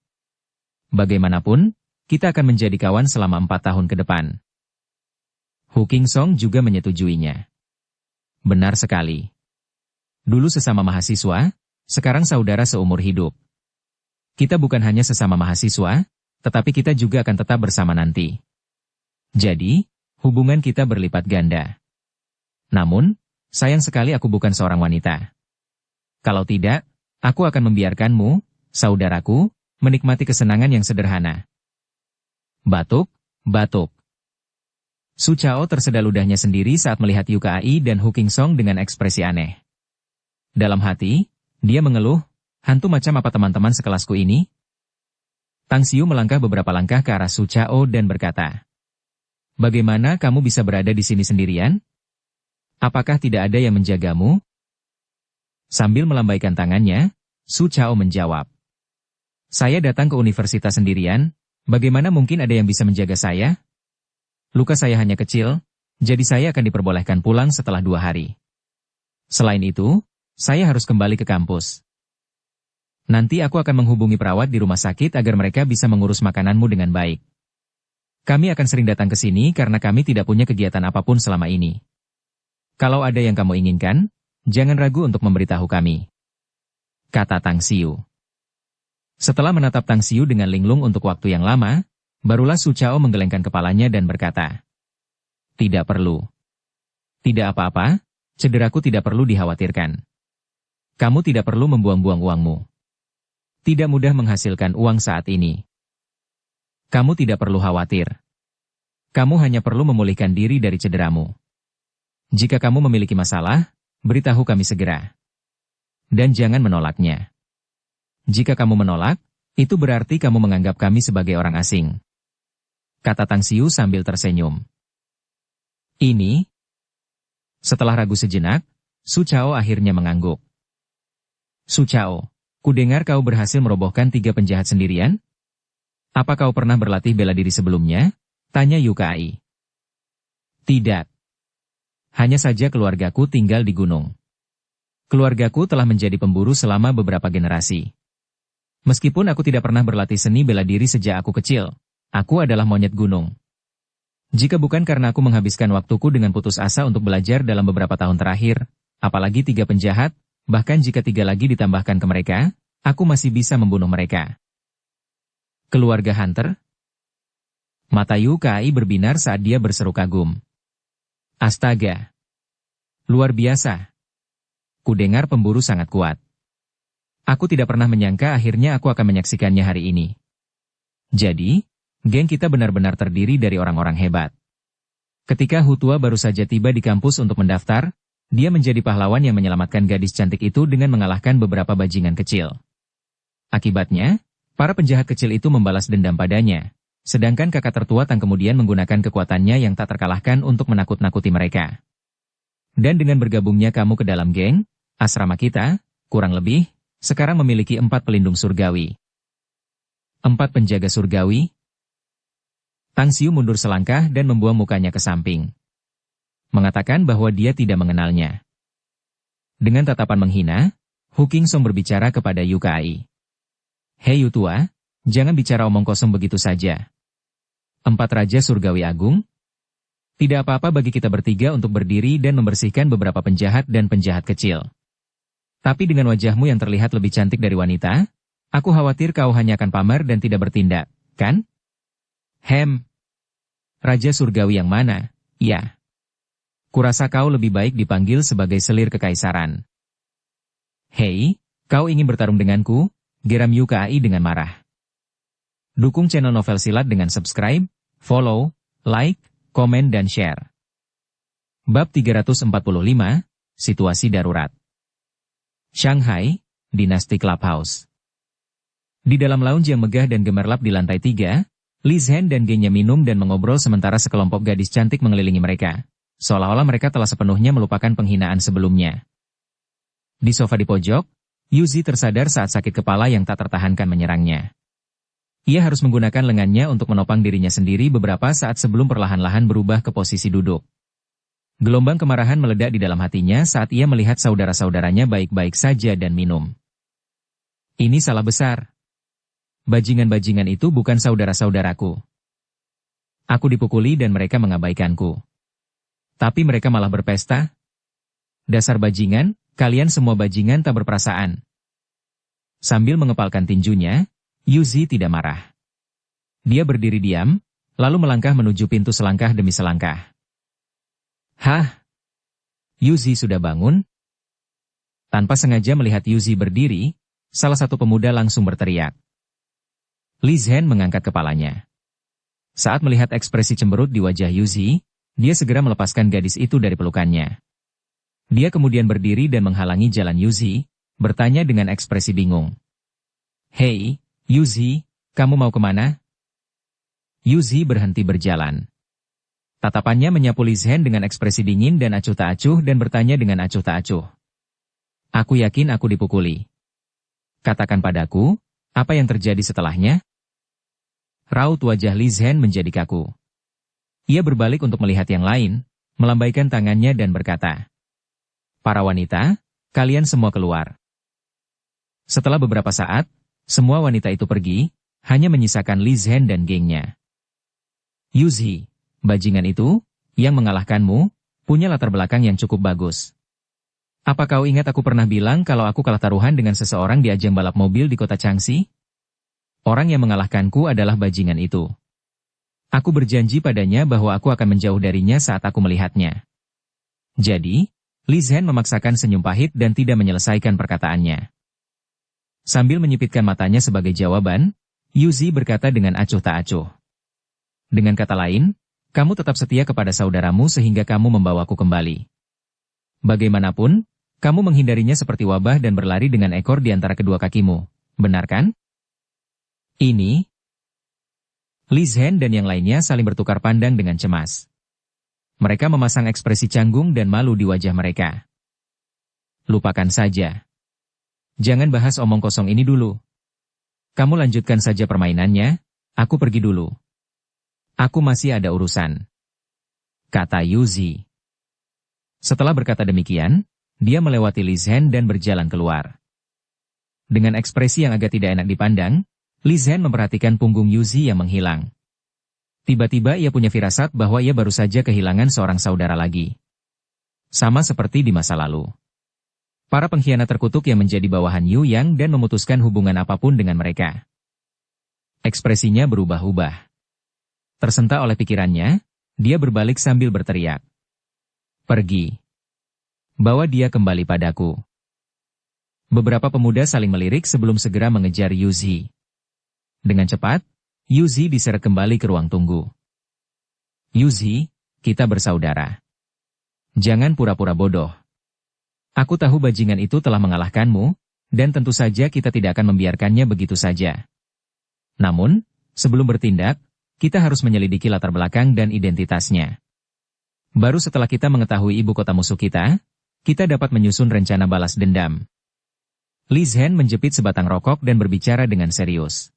Bagaimanapun, kita akan menjadi kawan selama 4 tahun ke depan. Hu Qingsong juga menyetujuinya. Benar sekali. Dulu sesama mahasiswa, sekarang saudara seumur hidup. Kita bukan hanya sesama mahasiswa, tetapi kita juga akan tetap bersama nanti. Jadi, hubungan kita berlipat ganda. Namun, sayang sekali aku bukan seorang wanita. Kalau tidak, aku akan membiarkanmu, saudaraku, menikmati kesenangan yang sederhana. Batuk, batuk. Su Chao tersedal ludahnya sendiri saat melihat Yukai dan Hu Qingsong dengan ekspresi aneh. Dalam hati, dia mengeluh, hantu macam apa teman-teman sekelasku ini? Tang Xiu melangkah beberapa langkah ke arah Su Chao dan berkata, bagaimana kamu bisa berada di sini sendirian? Apakah tidak ada yang menjagamu? Sambil melambaikan tangannya, Su Chao menjawab. Saya datang ke universitas sendirian, bagaimana mungkin ada yang bisa menjaga saya? Luka saya hanya kecil, jadi saya akan diperbolehkan pulang setelah 2 hari. Selain itu, saya harus kembali ke kampus. Nanti aku akan menghubungi perawat di rumah sakit agar mereka bisa mengurus makananmu dengan baik. Kami akan sering datang ke sini karena kami tidak punya kegiatan apapun selama ini. Kalau ada yang kamu inginkan, jangan ragu untuk memberitahu kami. Kata Tang Xiu. Setelah menatap Tang Xiu dengan linglung untuk waktu yang lama, barulah Su Chao menggelengkan kepalanya dan berkata, tidak perlu. Tidak apa-apa, cederaku tidak perlu dikhawatirkan. Kamu tidak perlu membuang-buang uangmu. Tidak mudah menghasilkan uang saat ini. Kamu tidak perlu khawatir. Kamu hanya perlu memulihkan diri dari cederamu. Jika kamu memiliki masalah, beritahu kami segera. Dan jangan menolaknya. Jika kamu menolak, itu berarti kamu menganggap kami sebagai orang asing. Kata Tang Xiu sambil tersenyum. Ini? Setelah ragu sejenak, Su Chao akhirnya mengangguk. Su Chao, kudengar kau berhasil merobohkan 3 penjahat sendirian? Apa kau pernah berlatih bela diri sebelumnya? Tanya Yukai. Tidak. Hanya saja keluargaku tinggal di gunung. Keluargaku telah menjadi pemburu selama beberapa generasi. Meskipun aku tidak pernah berlatih seni bela diri sejak aku kecil, aku adalah monyet gunung. Jika bukan karena aku menghabiskan waktuku dengan putus asa untuk belajar dalam beberapa tahun terakhir, apalagi 3 penjahat, bahkan jika 3 lagi ditambahkan ke mereka, aku masih bisa membunuh mereka. Keluarga Hunter? Mata Yukai berbinar saat dia berseru kagum. Astaga! Luar biasa! Kudengar pemburu sangat kuat. Aku tidak pernah menyangka akhirnya aku akan menyaksikannya hari ini. Jadi, geng kita benar-benar terdiri dari orang-orang hebat. Ketika Hutua baru saja tiba di kampus untuk mendaftar, dia menjadi pahlawan yang menyelamatkan gadis cantik itu dengan mengalahkan beberapa bajingan kecil. Akibatnya, para penjahat kecil itu membalas dendam padanya, sedangkan kakak tertua Tang kemudian menggunakan kekuatannya yang tak terkalahkan untuk menakut-nakuti mereka. Dan dengan bergabungnya kamu ke dalam geng, asrama kita, kurang lebih, sekarang memiliki 4 pelindung surgawi. 4 penjaga surgawi? Tang Xiu mundur selangkah dan membuang mukanya ke samping. Mengatakan bahwa dia tidak mengenalnya. Dengan tatapan menghina, Hu Qingsong berbicara kepada Yukai. Hei Yutua, jangan bicara omong kosong begitu saja. 4 raja surgawi agung? Tidak apa-apa bagi kita bertiga untuk berdiri dan membersihkan beberapa penjahat dan penjahat kecil. Tapi dengan wajahmu yang terlihat lebih cantik dari wanita, aku khawatir kau hanya akan pamer dan tidak bertindak, kan? Raja surgawi yang mana? Ya. Kurasa kau lebih baik dipanggil sebagai selir kekaisaran. Hei, kau ingin bertarung denganku? Geram Yukai dengan marah. Dukung channel Novel Silat dengan subscribe, follow, like, komen dan share. Bab 345, Situasi Darurat. Shanghai, Dinasti Clubhouse. Di dalam lounge yang megah dan gemerlap di lantai 3, Li Zhen dan gengnya minum dan mengobrol sementara sekelompok gadis cantik mengelilingi mereka. Seolah-olah mereka telah sepenuhnya melupakan penghinaan sebelumnya. Di sofa di pojok, Yuzi tersadar saat sakit kepala yang tak tertahankan menyerangnya. Ia harus menggunakan lengannya untuk menopang dirinya sendiri beberapa saat sebelum perlahan-lahan berubah ke posisi duduk. Gelombang kemarahan meledak di dalam hatinya saat ia melihat saudara-saudaranya baik-baik saja dan minum. Ini salah besar. Bajingan-bajingan itu bukan saudara-saudaraku. Aku dipukuli dan mereka mengabaikanku. Tapi mereka malah berpesta. Dasar bajingan, kalian semua bajingan tak berperasaan. Sambil mengepalkan tinjunya, Yuzi tidak marah. Dia berdiri diam, lalu melangkah menuju pintu selangkah demi selangkah. Hah? Yuzi sudah bangun? Tanpa sengaja melihat Yuzi berdiri, salah satu pemuda langsung berteriak. Li Zhen mengangkat kepalanya. Saat melihat ekspresi cemberut di wajah Yuzi, dia segera melepaskan gadis itu dari pelukannya. Dia kemudian berdiri dan menghalangi jalan Yuzi, bertanya dengan ekspresi bingung. Hei, Yuzi, kamu mau kemana? Yuzi berhenti berjalan. Tatapannya menyapu Li Zhen dengan ekspresi dingin dan acuh tak acuh dan bertanya dengan acuh tak acuh. Aku yakin aku dipukuli. Katakan padaku, apa yang terjadi setelahnya? Raut wajah Li Zhen menjadi kaku. Ia berbalik untuk melihat yang lain, melambaikan tangannya dan berkata, para wanita, kalian semua keluar. Setelah beberapa saat, semua wanita itu pergi, hanya menyisakan Li Zhen dan gengnya. Yuzi, bajingan itu, yang mengalahkanmu, punya latar belakang yang cukup bagus. Apa kau ingat aku pernah bilang kalau aku kalah taruhan dengan seseorang di ajang balap mobil di kota Changxi? Orang yang mengalahkanku adalah bajingan itu. Aku berjanji padanya bahwa aku akan menjauh darinya saat aku melihatnya. Jadi, Li Zhen memaksakan senyum pahit dan tidak menyelesaikan perkataannya. Sambil menyipitkan matanya sebagai jawaban, Yuzi berkata dengan acuh tak acuh. Dengan kata lain, kamu tetap setia kepada saudaramu sehingga kamu membawaku kembali. Bagaimanapun, kamu menghindarinya seperti wabah dan berlari dengan ekor di antara kedua kakimu, benar kan? Ini? Li Zhen dan yang lainnya saling bertukar pandang dengan cemas. Mereka memasang ekspresi canggung dan malu di wajah mereka. Lupakan saja. Jangan bahas omong kosong ini dulu. Kamu lanjutkan saja permainannya, aku pergi dulu. Aku masih ada urusan, kata Yuzi. Setelah berkata demikian, dia melewati Li Zhen dan berjalan keluar. Dengan ekspresi yang agak tidak enak dipandang, Li Zhen memperhatikan punggung Yuzi yang menghilang. Tiba-tiba ia punya firasat bahwa ia baru saja kehilangan seorang saudara lagi. Sama seperti di masa lalu. Para pengkhianat terkutuk yang menjadi bawahan Yu Yang dan memutuskan hubungan apapun dengan mereka. Ekspresinya berubah-ubah. Tersentak oleh pikirannya, dia berbalik sambil berteriak. Pergi. Bawa dia kembali padaku. Beberapa pemuda saling melirik sebelum segera mengejar Yuzi. Dengan cepat, Yuzi diseret kembali ke ruang tunggu. Yuzi, kita bersaudara. Jangan pura-pura bodoh. Aku tahu bajingan itu telah mengalahkanmu, dan tentu saja kita tidak akan membiarkannya begitu saja. Namun, sebelum bertindak, kita harus menyelidiki latar belakang dan identitasnya. Baru setelah kita mengetahui ibu kota musuh kita dapat menyusun rencana balas dendam. Li Zhen menjepit sebatang rokok dan berbicara dengan serius.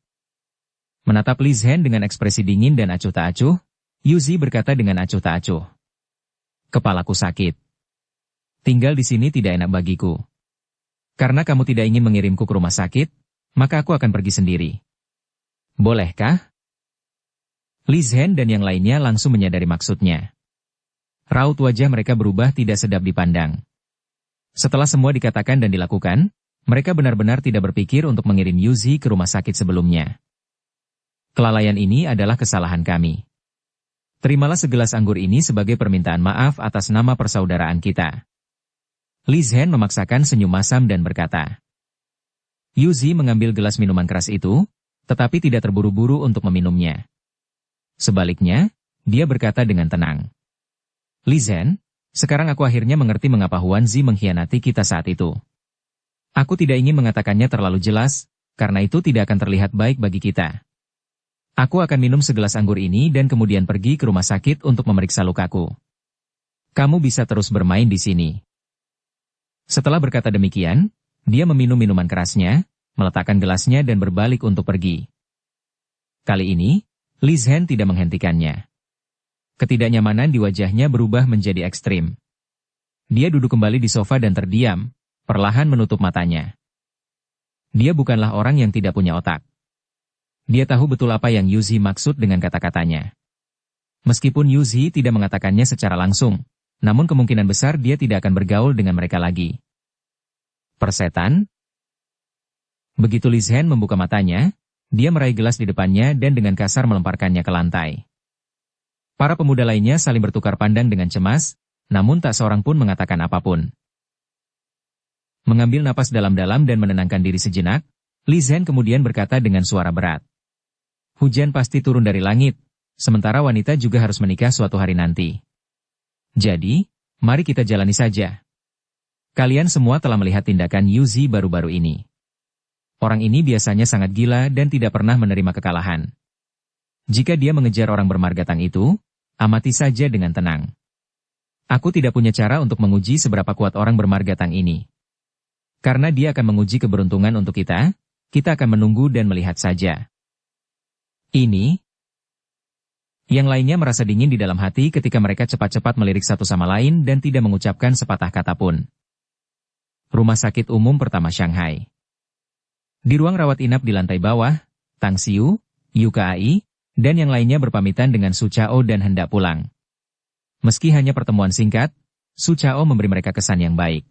Menatap Li Zhen dengan ekspresi dingin dan acuh tak acuh, Yuzi berkata dengan acuh tak acuh. Kepalaku sakit. Tinggal di sini tidak enak bagiku. Karena kamu tidak ingin mengirimku ke rumah sakit, maka aku akan pergi sendiri. Bolehkah? Li Zhen dan yang lainnya langsung menyadari maksudnya. Raut wajah mereka berubah tidak sedap dipandang. Setelah semua dikatakan dan dilakukan, mereka benar-benar tidak berpikir untuk mengirim Yuzi ke rumah sakit sebelumnya. Kelalaian ini adalah kesalahan kami. Terimalah segelas anggur ini sebagai permintaan maaf atas nama persaudaraan kita. Li Zhen memaksakan senyum masam dan berkata. Yuzi mengambil gelas minuman keras itu, tetapi tidak terburu-buru untuk meminumnya. Sebaliknya, dia berkata dengan tenang. Li Zhen, sekarang aku akhirnya mengerti mengapa Huan Zi mengkhianati kita saat itu. Aku tidak ingin mengatakannya terlalu jelas, karena itu tidak akan terlihat baik bagi kita. Aku akan minum segelas anggur ini dan kemudian pergi ke rumah sakit untuk memeriksa lukaku. Kamu bisa terus bermain di sini. Setelah berkata demikian, dia meminum minuman kerasnya, meletakkan gelasnya dan berbalik untuk pergi. Kali ini, Li Zhen tidak menghentikannya. Ketidaknyamanan di wajahnya berubah menjadi ekstrim. Dia duduk kembali di sofa dan terdiam, perlahan menutup matanya. Dia bukanlah orang yang tidak punya otak. Dia tahu betul apa yang Yuzi maksud dengan kata-katanya. Meskipun Yuzi tidak mengatakannya secara langsung, namun kemungkinan besar dia tidak akan bergaul dengan mereka lagi. Persetan? Begitu Li Zhen membuka matanya, dia meraih gelas di depannya dan dengan kasar melemparkannya ke lantai. Para pemuda lainnya saling bertukar pandang dengan cemas, namun tak seorang pun mengatakan apapun. Mengambil napas dalam-dalam dan menenangkan diri sejenak, Li Zhen kemudian berkata dengan suara berat. Hujan pasti turun dari langit, sementara wanita juga harus menikah suatu hari nanti. Jadi, mari kita jalani saja. Kalian semua telah melihat tindakan Yuzi baru-baru ini. Orang ini biasanya sangat gila dan tidak pernah menerima kekalahan. Jika dia mengejar orang bermargatang itu, amati saja dengan tenang. Aku tidak punya cara untuk menguji seberapa kuat orang bermargatang ini. Karena dia akan menguji keberuntungan untuk kita akan menunggu dan melihat saja. Ini. Yang lainnya merasa dingin di dalam hati ketika mereka cepat-cepat melirik satu sama lain dan tidak mengucapkan sepatah kata pun. Rumah Sakit Umum Pertama Shanghai. Di ruang rawat inap di lantai bawah, Tang Xiu, Yu Kai, dan yang lainnya berpamitan dengan Su Chao dan hendak pulang. Meski hanya pertemuan singkat, Su Chao memberi mereka kesan yang baik.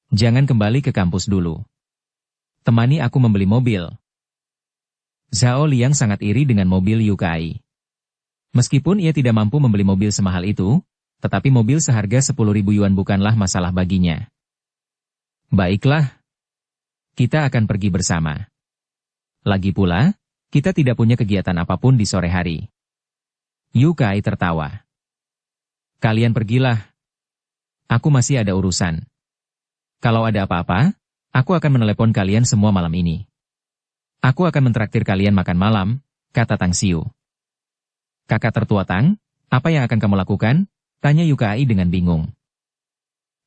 Jangan kembali ke kampus dulu. Temani aku membeli mobil. Zhao Liang sangat iri dengan mobil Yu Kai. Meskipun ia tidak mampu membeli mobil semahal itu, tetapi mobil seharga 10.000 yuan bukanlah masalah baginya. Baiklah. Kita akan pergi bersama. Lagi pula, kita tidak punya kegiatan apapun di sore hari. Yu Kai tertawa. Kalian pergilah. Aku masih ada urusan. Kalau ada apa-apa, aku akan menelepon kalian semua malam ini. Aku akan mentraktir kalian makan malam, kata Tang Xiu. Kakak tertua Tang, apa yang akan kamu lakukan? Tanya Yu Kai dengan bingung.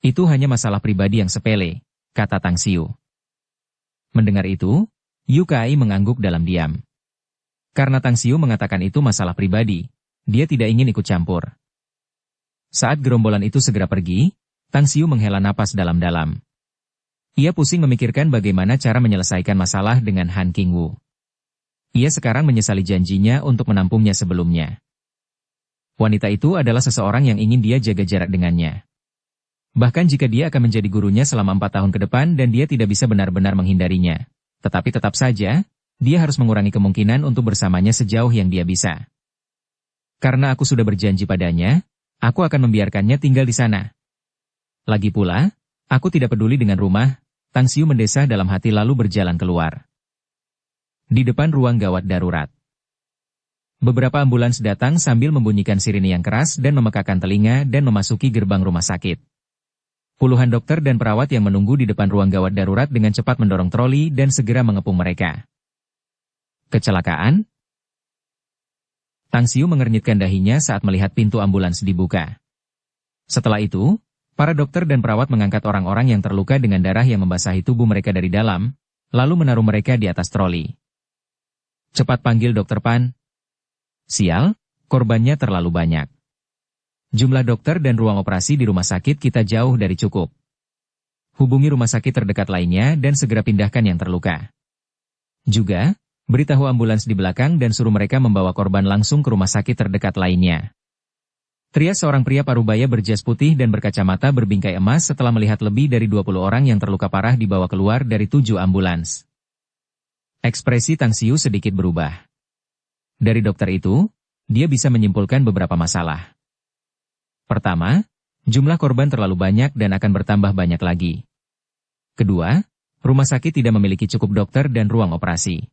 Itu hanya masalah pribadi yang sepele, kata Tang Xiu. Mendengar itu, Yu Kai mengangguk dalam diam. Karena Tang Xiu mengatakan itu masalah pribadi, dia tidak ingin ikut campur. Saat gerombolan itu segera pergi, Tang Xiu menghela napas dalam-dalam. Ia pusing memikirkan bagaimana cara menyelesaikan masalah dengan Han Qingwu. Ia sekarang menyesali janjinya untuk menampungnya sebelumnya. Wanita itu adalah seseorang yang ingin dia jaga jarak dengannya. Bahkan jika dia akan menjadi gurunya selama 4 tahun ke depan dan dia tidak bisa benar-benar menghindarinya. Tetapi tetap saja, dia harus mengurangi kemungkinan untuk bersamanya sejauh yang dia bisa. Karena aku sudah berjanji padanya, aku akan membiarkannya tinggal di sana. Lagi pula, aku tidak peduli dengan rumah, Tang Xiu mendesah dalam hati lalu berjalan keluar. Di depan ruang gawat darurat. Beberapa ambulans datang sambil membunyikan sirine yang keras dan memekakan telinga dan memasuki gerbang rumah sakit. Puluhan dokter dan perawat yang menunggu di depan ruang gawat darurat dengan cepat mendorong troli dan segera mengepung mereka. Kecelakaan? Tang Xiu mengernyitkan dahinya saat melihat pintu ambulans dibuka. Setelah itu, para dokter dan perawat mengangkat orang-orang yang terluka dengan darah yang membasahi tubuh mereka dari dalam, lalu menaruh mereka di atas troli. Cepat panggil Dokter Pan. Sial, korbannya terlalu banyak. Jumlah dokter dan ruang operasi di rumah sakit kita jauh dari cukup. Hubungi rumah sakit terdekat lainnya dan segera pindahkan yang terluka. Juga, beritahu ambulans di belakang dan suruh mereka membawa korban langsung ke rumah sakit terdekat lainnya. Teriak seorang pria parubaya berjas putih dan berkacamata berbingkai emas setelah melihat lebih dari 20 orang yang terluka parah dibawa keluar dari 7 ambulans. Ekspresi Tang Xiu sedikit berubah. Dari dokter itu, dia bisa menyimpulkan beberapa masalah. Pertama, jumlah korban terlalu banyak dan akan bertambah banyak lagi. Kedua, rumah sakit tidak memiliki cukup dokter dan ruang operasi.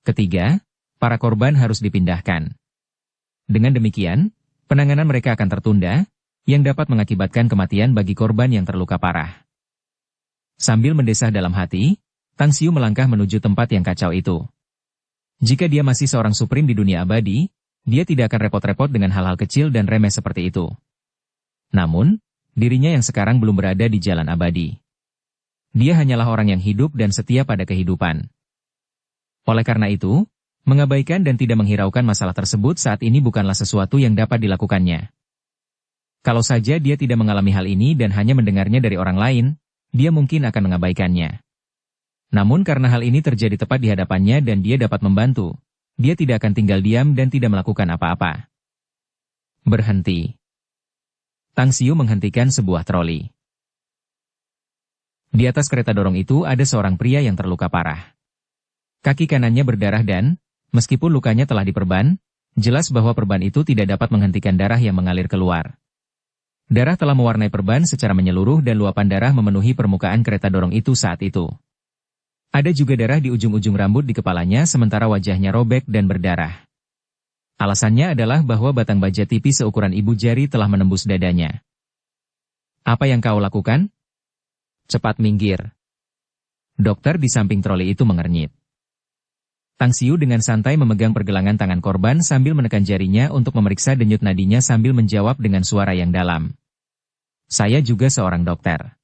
Ketiga, para korban harus dipindahkan. Dengan demikian, penanganan mereka akan tertunda, yang dapat mengakibatkan kematian bagi korban yang terluka parah. Sambil mendesah dalam hati, Tang Xiu melangkah menuju tempat yang kacau itu. Jika dia masih seorang supreme di dunia abadi, dia tidak akan repot-repot dengan hal-hal kecil dan remeh seperti itu. Namun, dirinya yang sekarang belum berada di jalan abadi. Dia hanyalah orang yang hidup dan setia pada kehidupan. Oleh karena itu, mengabaikan dan tidak menghiraukan masalah tersebut saat ini bukanlah sesuatu yang dapat dilakukannya. Kalau saja dia tidak mengalami hal ini dan hanya mendengarnya dari orang lain, dia mungkin akan mengabaikannya. Namun karena hal ini terjadi tepat di hadapannya dan dia dapat membantu, dia tidak akan tinggal diam dan tidak melakukan apa-apa. Berhenti. Tang Xiu menghentikan sebuah troli. Di atas kereta dorong itu ada seorang pria yang terluka parah. Kaki kanannya berdarah dan, meskipun lukanya telah diperban, jelas bahwa perban itu tidak dapat menghentikan darah yang mengalir keluar. Darah telah mewarnai perban secara menyeluruh dan luapan darah memenuhi permukaan kereta dorong itu saat itu. Ada juga darah di ujung-ujung rambut di kepalanya sementara wajahnya robek dan berdarah. Alasannya adalah bahwa batang baja tipis seukuran ibu jari telah menembus dadanya. Apa yang kau lakukan? Cepat minggir. Dokter di samping troli itu mengernyit. Tang Xiu dengan santai memegang pergelangan tangan korban sambil menekan jarinya untuk memeriksa denyut nadinya sambil menjawab dengan suara yang dalam. Saya juga seorang dokter.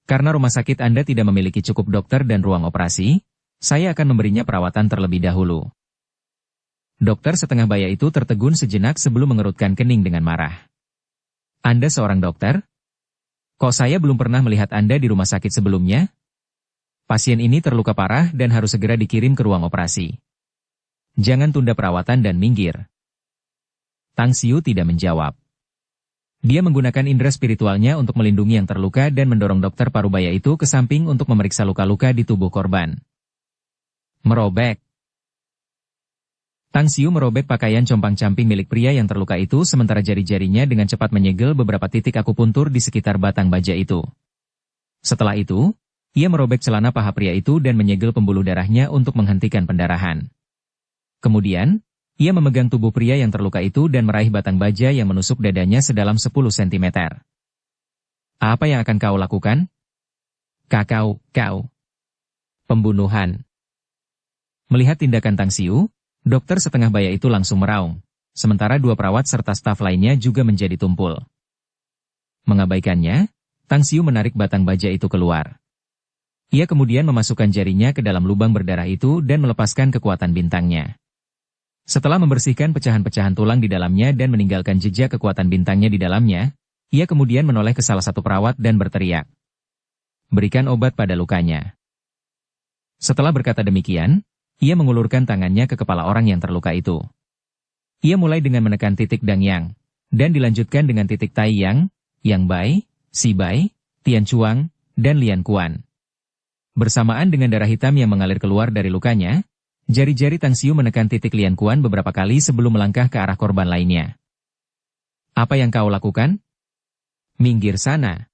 Karena rumah sakit Anda tidak memiliki cukup dokter dan ruang operasi, saya akan memberinya perawatan terlebih dahulu. Dokter setengah baya itu tertegun sejenak sebelum mengerutkan kening dengan marah. Anda seorang dokter? Kok saya belum pernah melihat Anda di rumah sakit sebelumnya? Pasien ini terluka parah dan harus segera dikirim ke ruang operasi. Jangan tunda perawatan dan minggir. Tang Xiu tidak menjawab. Dia menggunakan indera spiritualnya untuk melindungi yang terluka dan mendorong dokter parubaya itu ke samping untuk memeriksa luka-luka di tubuh korban. Merobek. Tang Xiu merobek pakaian compang-camping milik pria yang terluka itu sementara jari-jarinya dengan cepat menyegel beberapa titik akupuntur di sekitar batang baja itu. Setelah itu, ia merobek celana paha pria itu dan menyegel pembuluh darahnya untuk menghentikan pendarahan. Kemudian, ia memegang tubuh pria yang terluka itu dan meraih batang baja yang menusuk dadanya sedalam 10 cm. Apa yang akan kau lakukan? Kau. Pembunuhan. Melihat tindakan Tang Xiu, dokter setengah baya itu langsung meraung, sementara 2 perawat serta staf lainnya juga menjadi tumpul. Mengabaikannya, Tang Xiu menarik batang baja itu keluar. Ia kemudian memasukkan jarinya ke dalam lubang berdarah itu dan melepaskan kekuatan bintangnya. Setelah membersihkan pecahan-pecahan tulang di dalamnya dan meninggalkan jejak kekuatan bintangnya di dalamnya, ia kemudian menoleh ke salah satu perawat dan berteriak, "Berikan obat pada lukanya." Setelah berkata demikian, ia mengulurkan tangannya ke kepala orang yang terluka itu. Ia mulai dengan menekan titik Dang Yang, dan dilanjutkan dengan titik Tai Yang, Yang Bai, Si Bai, Tian Chuang, dan Lian Kuan. Bersamaan dengan darah hitam yang mengalir keluar dari lukanya, jari-jari Tang Xiu menekan titik Lian Kuan beberapa kali sebelum melangkah ke arah korban lainnya. "Apa yang kau lakukan? Minggir sana."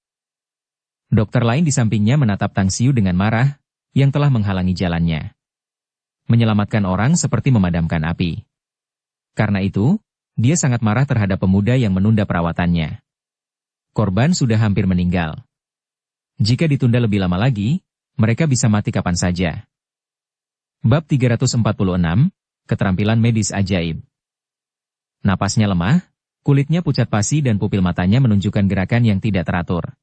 Dokter lain di sampingnya menatap Tang Xiu dengan marah, yang telah menghalangi jalannya. Menyelamatkan orang seperti memadamkan api. Karena itu, dia sangat marah terhadap pemuda yang menunda perawatannya. Korban sudah hampir meninggal. Jika ditunda lebih lama lagi, mereka bisa mati kapan saja. Bab 346, Keterampilan Medis Ajaib. Napasnya lemah, kulitnya pucat pasi dan pupil matanya menunjukkan gerakan yang tidak teratur.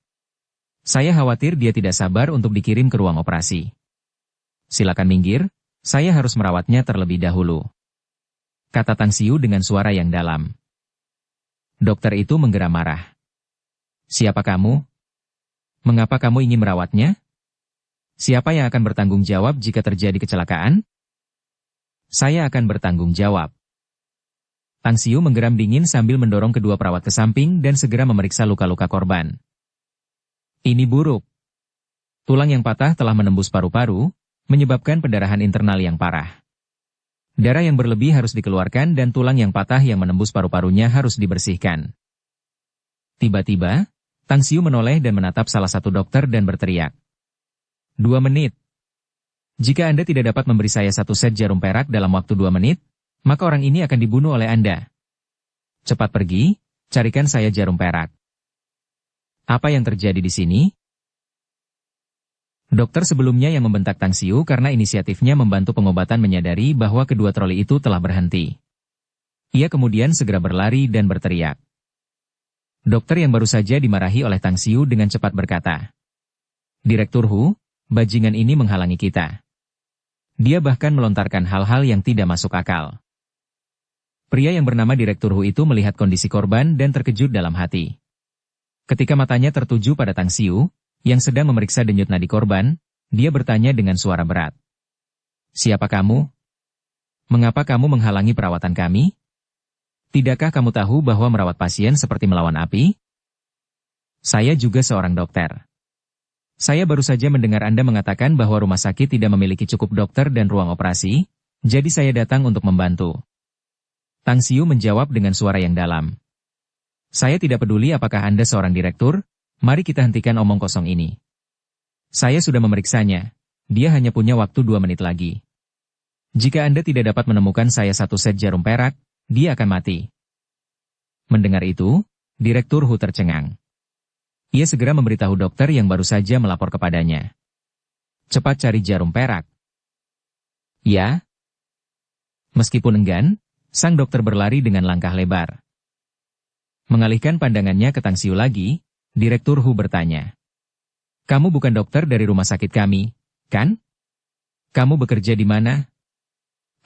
"Saya khawatir dia tidak sabar untuk dikirim ke ruang operasi. Silakan minggir, saya harus merawatnya terlebih dahulu," kata Tang Xiu dengan suara yang dalam. Dokter itu menggeram marah. "Siapa kamu? Mengapa kamu ingin merawatnya? Siapa yang akan bertanggung jawab jika terjadi kecelakaan?" "Saya akan bertanggung jawab." Tang Xiu menggeram dingin sambil mendorong kedua perawat ke samping dan segera memeriksa luka-luka korban. Ini buruk. Tulang yang patah telah menembus paru-paru, menyebabkan pendarahan internal yang parah. Darah yang berlebih harus dikeluarkan dan tulang yang patah yang menembus paru-parunya harus dibersihkan. Tiba-tiba, Tang Xiu menoleh dan menatap salah satu dokter dan berteriak, 2 menit. Jika Anda tidak dapat memberi saya 1 set jarum perak dalam waktu 2 menit, maka orang ini akan dibunuh oleh Anda. Cepat pergi, carikan saya jarum perak." "Apa yang terjadi di sini?" Dokter sebelumnya yang membentak Tang Xiu karena inisiatifnya membantu pengobatan menyadari bahwa kedua troli itu telah berhenti. Ia kemudian segera berlari dan berteriak. Dokter yang baru saja dimarahi oleh Tang Xiu dengan cepat berkata, "Direktur Hu, bajingan ini menghalangi kita." Dia bahkan melontarkan hal-hal yang tidak masuk akal. Pria yang bernama Direktur Hu itu melihat kondisi korban dan terkejut dalam hati. Ketika matanya tertuju pada Tang Xiu, yang sedang memeriksa denyut nadi korban, dia bertanya dengan suara berat. "Siapa kamu? Mengapa kamu menghalangi perawatan kami? Tidakkah kamu tahu bahwa merawat pasien seperti melawan api? Saya juga seorang dokter. Saya baru saja mendengar Anda mengatakan bahwa rumah sakit tidak memiliki cukup dokter dan ruang operasi, jadi saya datang untuk membantu." Tang Xiu menjawab dengan suara yang dalam. "Saya tidak peduli apakah Anda seorang direktur, mari kita hentikan omong kosong ini. Saya sudah memeriksanya, dia hanya punya waktu 2 menit lagi. Jika Anda tidak dapat menemukan saya 1 set jarum perak, dia akan mati." Mendengar itu, Direktur Hu tercengang. Ia segera memberitahu dokter yang baru saja melapor kepadanya. "Cepat cari jarum perak." "Ya." Meskipun enggan, sang dokter berlari dengan langkah lebar. Mengalihkan pandangannya ke Tang Xiu lagi, Direktur Hu bertanya, "Kamu bukan dokter dari rumah sakit kami, kan? Kamu bekerja di mana?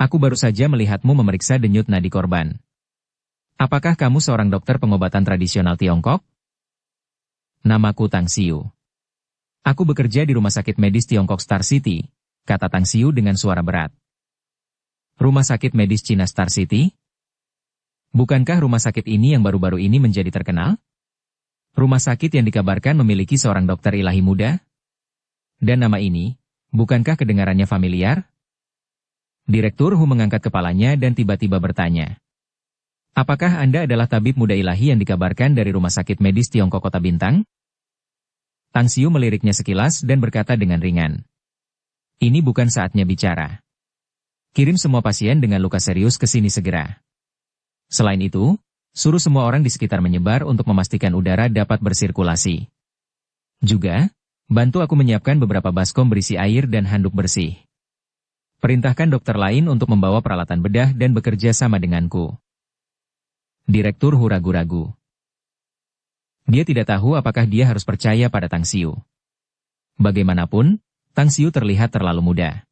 Aku baru saja melihatmu memeriksa denyut nadi korban. Apakah kamu seorang dokter pengobatan tradisional Tiongkok?" "Namaku Tang Xiu. Aku bekerja di Rumah Sakit Medis Tiongkok Star City," kata Tang Xiu dengan suara berat. "Rumah Sakit Medis Cina Star City? Bukankah rumah sakit ini yang baru-baru ini menjadi terkenal? Rumah sakit yang dikabarkan memiliki seorang dokter ilahi muda? Dan nama ini, bukankah kedengarannya familiar?" Direktur Hu mengangkat kepalanya dan tiba-tiba bertanya, "Apakah Anda adalah tabib muda ilahi yang dikabarkan dari Rumah Sakit Medis Tiongkok Kota Bintang?" Tang Xiu meliriknya sekilas dan berkata dengan ringan, "Ini bukan saatnya bicara. Kirim semua pasien dengan luka serius ke sini segera. Selain itu, suruh semua orang di sekitar menyebar untuk memastikan udara dapat bersirkulasi. Juga, bantu aku menyiapkan beberapa baskom berisi air dan handuk bersih. Perintahkan dokter lain untuk membawa peralatan bedah dan bekerja sama denganku." Direktur Hu ragu-ragu. Dia tidak tahu apakah dia harus percaya pada Tang Xiu. Bagaimanapun, Tang Xiu terlihat terlalu muda.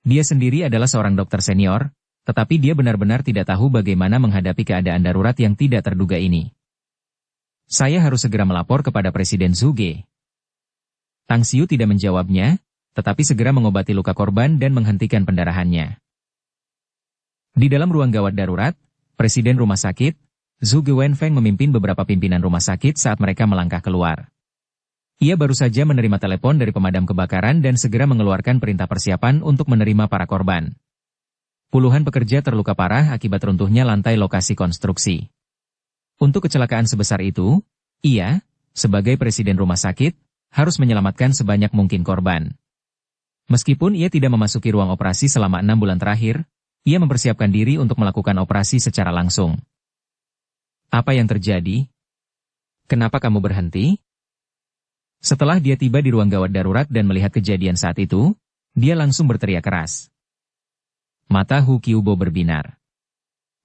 Dia sendiri adalah seorang dokter senior, Tetapi dia benar-benar tidak tahu bagaimana menghadapi keadaan darurat yang tidak terduga ini. Saya harus segera melapor kepada Presiden Zhuge. Tang Xiu tidak menjawabnya, tetapi segera mengobati luka korban dan menghentikan pendarahannya. Di dalam ruang gawat darurat, Presiden rumah sakit, Zhuge Wenfeng memimpin beberapa pimpinan rumah sakit saat mereka melangkah keluar. Ia baru saja menerima telepon dari pemadam kebakaran dan segera mengeluarkan perintah persiapan untuk menerima para korban. Puluhan pekerja terluka parah akibat runtuhnya lantai lokasi konstruksi. Untuk kecelakaan sebesar itu, ia, sebagai presiden rumah sakit, harus menyelamatkan sebanyak mungkin korban. Meskipun ia tidak memasuki ruang operasi selama 6 bulan terakhir, ia mempersiapkan diri untuk melakukan operasi secara langsung. Apa yang terjadi? Kenapa kamu berhenti? Setelah dia tiba di ruang gawat darurat dan melihat kejadian saat itu, dia langsung berteriak keras. Mata Hu Qiubo berbinar.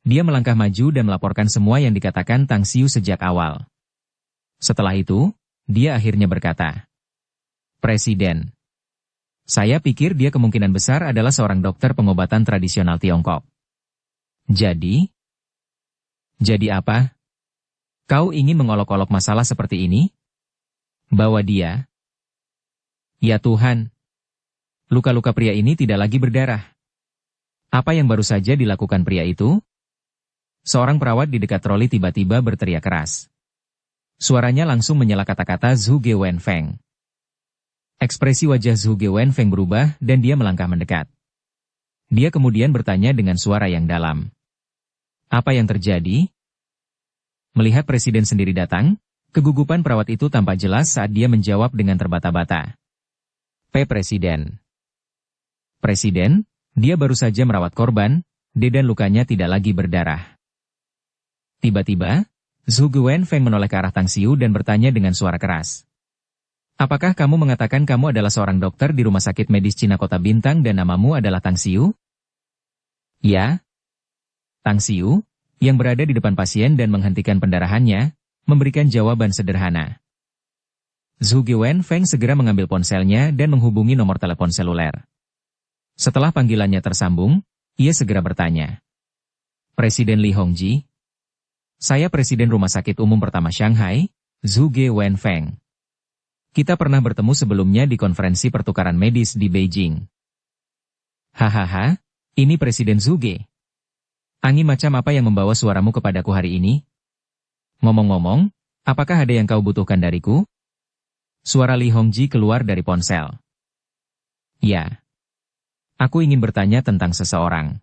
Dia melangkah maju dan melaporkan semua yang dikatakan Tang Xiu sejak awal. Setelah itu, dia akhirnya berkata, Presiden, saya pikir dia kemungkinan besar adalah seorang dokter pengobatan tradisional Tiongkok. Jadi apa? Kau ingin mengolok-olok masalah seperti ini? Bawa dia. Ya Tuhan. Luka-luka pria ini tidak lagi berdarah. Apa yang baru saja dilakukan pria itu? Seorang perawat di dekat troli tiba-tiba berteriak keras. Suaranya langsung menyela kata-kata Zhuge Wenfeng. Ekspresi wajah Zhuge Wenfeng berubah dan dia melangkah mendekat. Dia kemudian bertanya dengan suara yang dalam. Apa yang terjadi? Melihat presiden sendiri datang, kegugupan perawat itu tampak jelas saat dia menjawab dengan terbata-bata. Presiden. Presiden, dia baru saja merawat korban, dan lukanya tidak lagi berdarah. Tiba-tiba, Zhuge Wenfeng menoleh ke arah Tang Xiu dan bertanya dengan suara keras. Apakah kamu mengatakan kamu adalah seorang dokter di rumah sakit medis Cina Kota Bintang dan namamu adalah Tang Xiu? Ya. Tang Xiu, yang berada di depan pasien dan menghentikan pendarahannya, memberikan jawaban sederhana. Zhuge Wenfeng segera mengambil ponselnya dan menghubungi nomor telepon seluler. Setelah panggilannya tersambung, ia segera bertanya. Presiden Li Hongji? Saya Presiden Rumah Sakit Umum Pertama Shanghai, Zhuge Wenfeng. Kita pernah bertemu sebelumnya di konferensi pertukaran medis di Beijing. Hahaha, ini Presiden Zhuge. Angin macam apa yang membawa suaramu kepadaku hari ini? Ngomong-ngomong, apakah ada yang kau butuhkan dariku? Suara Li Hongji keluar dari ponsel. Ya. Aku ingin bertanya tentang seseorang.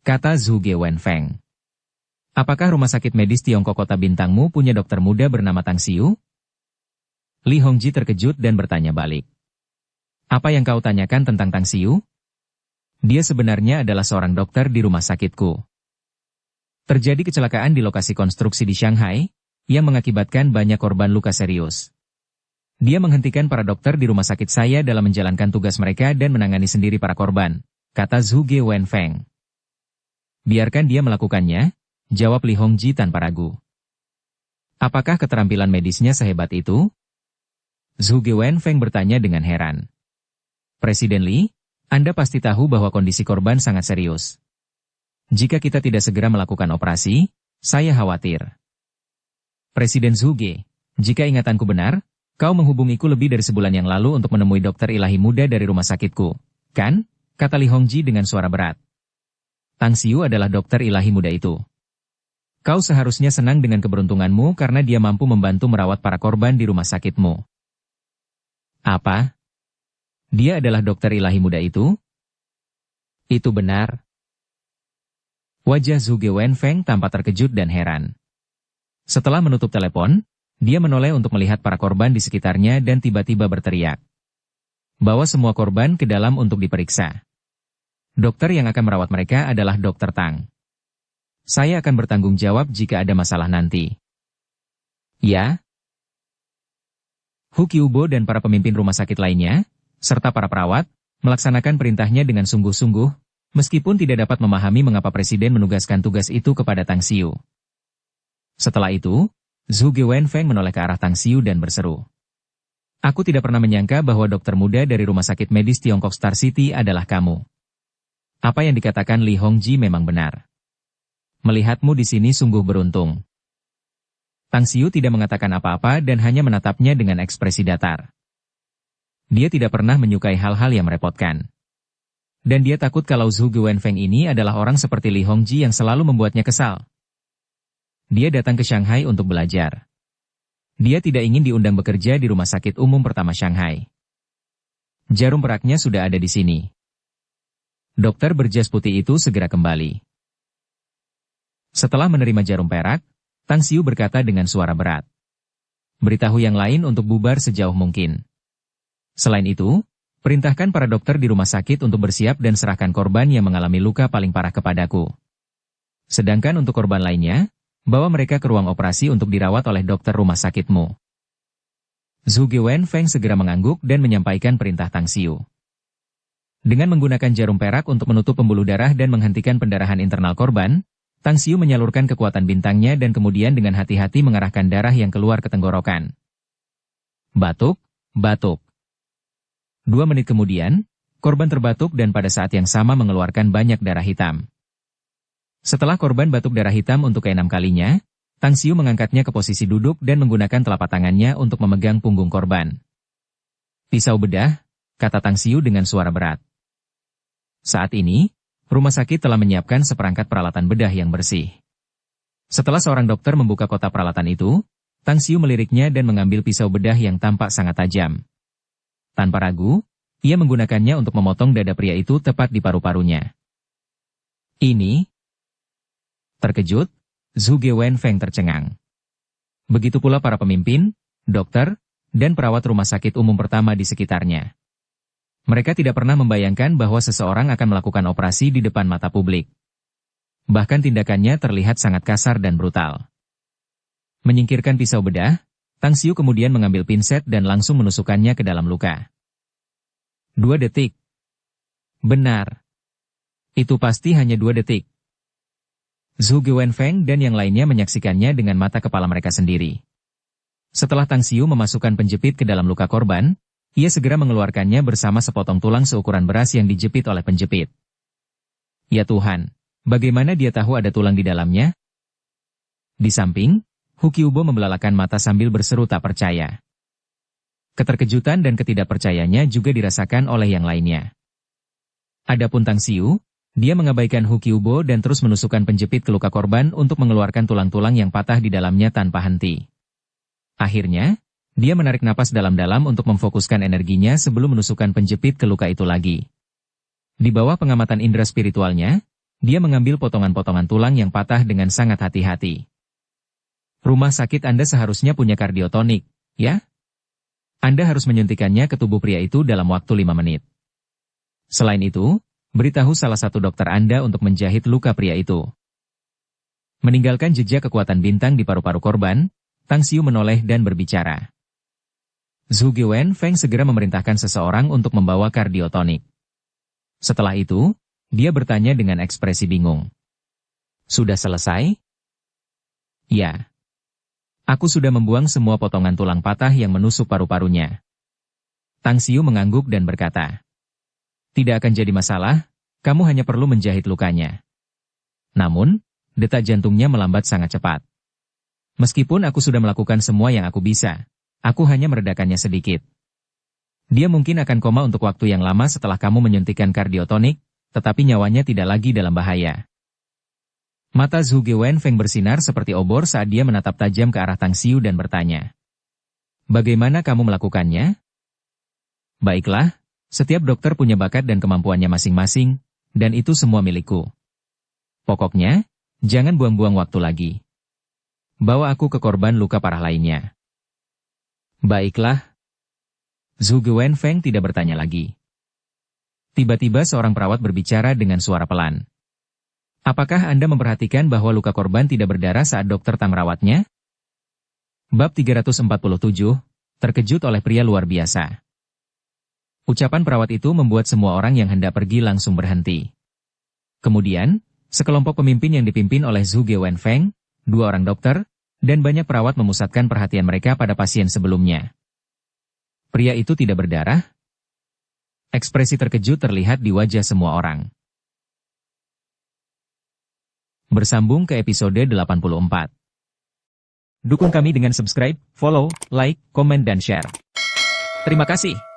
Kata Zhuge Wenfeng. Apakah rumah sakit medis Tiongkok Kota Bintangmu punya dokter muda bernama Tang Xiu? Li Hongji terkejut dan bertanya balik. Apa yang kau tanyakan tentang Tang Xiu? Dia sebenarnya adalah seorang dokter di rumah sakitku. Terjadi kecelakaan di lokasi konstruksi di Shanghai, yang mengakibatkan banyak korban luka serius. Dia menghentikan para dokter di rumah sakit saya dalam menjalankan tugas mereka dan menangani sendiri para korban, kata Zhuge Wenfeng. Biarkan dia melakukannya, jawab Li Hongji tanpa ragu. Apakah keterampilan medisnya sehebat itu? Zhuge Wenfeng bertanya dengan heran. Presiden Li, Anda pasti tahu bahwa kondisi korban sangat serius. Jika kita tidak segera melakukan operasi, saya khawatir. Presiden Zhuge, jika ingatanku benar, kau menghubungiku lebih dari sebulan yang lalu untuk menemui dokter ilahi muda dari rumah sakitku, kan? Kata Li Hongji dengan suara berat. Tang Xiu adalah dokter ilahi muda itu. Kau seharusnya senang dengan keberuntunganmu karena dia mampu membantu merawat para korban di rumah sakitmu. Apa? Dia adalah dokter ilahi muda itu? Itu benar. Wajah Zhuge Wenfeng tampak terkejut dan heran. Setelah menutup telepon, dia menoleh untuk melihat para korban di sekitarnya dan tiba-tiba berteriak. Bawa semua korban ke dalam untuk diperiksa. Dokter yang akan merawat mereka adalah Dokter Tang. Saya akan bertanggung jawab jika ada masalah nanti. Ya? Hu Qiubo dan para pemimpin rumah sakit lainnya, serta para perawat, melaksanakan perintahnya dengan sungguh-sungguh, meskipun tidak dapat memahami mengapa Presiden menugaskan tugas itu kepada Tang Xiu. Setelah itu, Zhuge Wenfeng menoleh ke arah Tang Xiu dan berseru. Aku tidak pernah menyangka bahwa dokter muda dari rumah sakit medis Tiongkok Star City adalah kamu. Apa yang dikatakan Li Hongji memang benar. Melihatmu di sini sungguh beruntung. Tang Xiu tidak mengatakan apa-apa dan hanya menatapnya dengan ekspresi datar. Dia tidak pernah menyukai hal-hal yang merepotkan. Dan dia takut kalau Zhu Guwenfeng ini adalah orang seperti Li Hongji yang selalu membuatnya kesal. Dia datang ke Shanghai untuk belajar. Dia tidak ingin diundang bekerja di rumah sakit umum pertama Shanghai. Jarum peraknya sudah ada di sini. Dokter berjas putih itu segera kembali. Setelah menerima jarum perak, Tang Xiu berkata dengan suara berat. Beritahu yang lain untuk bubar sejauh mungkin. Selain itu, perintahkan para dokter di rumah sakit untuk bersiap dan serahkan korban yang mengalami luka paling parah kepadaku. Sedangkan untuk korban lainnya, bawa mereka ke ruang operasi untuk dirawat oleh dokter rumah sakitmu. Zhu Guwenfeng segera mengangguk dan menyampaikan perintah Tang Xiu. Dengan menggunakan jarum perak untuk menutup pembuluh darah dan menghentikan pendarahan internal korban, Tang Xiu menyalurkan kekuatan bintangnya dan kemudian dengan hati-hati mengarahkan darah yang keluar ke tenggorokan. Batuk, batuk. 2 menit kemudian, korban terbatuk dan pada saat yang sama mengeluarkan banyak darah hitam. Setelah korban batuk darah hitam untuk ke-6 kalinya, Tang Xiu mengangkatnya ke posisi duduk dan menggunakan telapak tangannya untuk memegang punggung korban. Pisau bedah, kata Tang Xiu dengan suara berat. Saat ini, rumah sakit telah menyiapkan seperangkat peralatan bedah yang bersih. Setelah seorang dokter membuka kotak peralatan itu, Tang Xiu meliriknya dan mengambil pisau bedah yang tampak sangat tajam. Tanpa ragu, ia menggunakannya untuk memotong dada pria itu tepat di paru-parunya. Ini? Terkejut, Zhu Guwenfeng tercengang. Begitu pula para pemimpin, dokter, dan perawat rumah sakit umum pertama di sekitarnya. Mereka tidak pernah membayangkan bahwa seseorang akan melakukan operasi di depan mata publik. Bahkan tindakannya terlihat sangat kasar dan brutal. Menyingkirkan pisau bedah, Tang Xiu kemudian mengambil pinset dan langsung menusukkannya ke dalam luka. 2 detik. Benar. Itu pasti hanya 2 detik. Zhu Guwenfeng dan yang lainnya menyaksikannya dengan mata kepala mereka sendiri. Setelah Tang Xiu memasukkan penjepit ke dalam luka korban, ia segera mengeluarkannya bersama sepotong tulang seukuran beras yang dijepit oleh penjepit. Ya Tuhan, bagaimana dia tahu ada tulang di dalamnya? Di samping, Hu Qiubo membelalakan mata sambil berseru tak percaya. Keterkejutan dan ketidakpercayanya juga dirasakan oleh yang lainnya. Adapun Tang Xiu, dia mengabaikan Hu Qiubo dan terus menusukkan penjepit ke luka korban untuk mengeluarkan tulang-tulang yang patah di dalamnya tanpa henti. Akhirnya, dia menarik napas dalam-dalam untuk memfokuskan energinya sebelum menusukkan penjepit ke luka itu lagi. Di bawah pengamatan indera spiritualnya, dia mengambil potongan-potongan tulang yang patah dengan sangat hati-hati. Rumah sakit Anda seharusnya punya kardiotonik, ya? Anda harus menyuntikannya ke tubuh pria itu dalam waktu 5 menit. Selain itu, beritahu salah satu dokter Anda untuk menjahit luka pria itu. Meninggalkan jejak kekuatan bintang di paru-paru korban, Tang Xiu menoleh dan berbicara. Zhu Guwenfeng segera memerintahkan seseorang untuk membawa kardiotonik. Setelah itu, dia bertanya dengan ekspresi bingung. Sudah selesai? Ya. Aku sudah membuang semua potongan tulang patah yang menusuk paru-parunya. Tang Xiu mengangguk dan berkata. Tidak akan jadi masalah, kamu hanya perlu menjahit lukanya. Namun, detak jantungnya melambat sangat cepat. Meskipun aku sudah melakukan semua yang aku bisa, aku hanya meredakannya sedikit. Dia mungkin akan koma untuk waktu yang lama setelah kamu menyuntikkan kardiotonik, tetapi nyawanya tidak lagi dalam bahaya. Mata Zhu Guwenfeng bersinar seperti obor saat dia menatap tajam ke arah Tang Xiu dan bertanya. Bagaimana kamu melakukannya? Baiklah, setiap dokter punya bakat dan kemampuannya masing-masing, dan itu semua milikku. Pokoknya, jangan buang-buang waktu lagi. Bawa aku ke korban luka parah lainnya. Baiklah. Zhu Guwenfeng tidak bertanya lagi. Tiba-tiba seorang perawat berbicara dengan suara pelan. Apakah Anda memperhatikan bahwa luka korban tidak berdarah saat dokter Tang merawatnya? Bab 347, terkejut oleh pria luar biasa. Ucapan perawat itu membuat semua orang yang hendak pergi langsung berhenti. Kemudian, sekelompok pemimpin yang dipimpin oleh Zhu Guwenfeng, 2 orang dokter, dan banyak perawat memusatkan perhatian mereka pada pasien sebelumnya. Pria itu tidak berdarah? Ekspresi terkejut terlihat di wajah semua orang. Bersambung ke episode 84. Dukung kami dengan subscribe, follow, like, komen dan share. Terima kasih.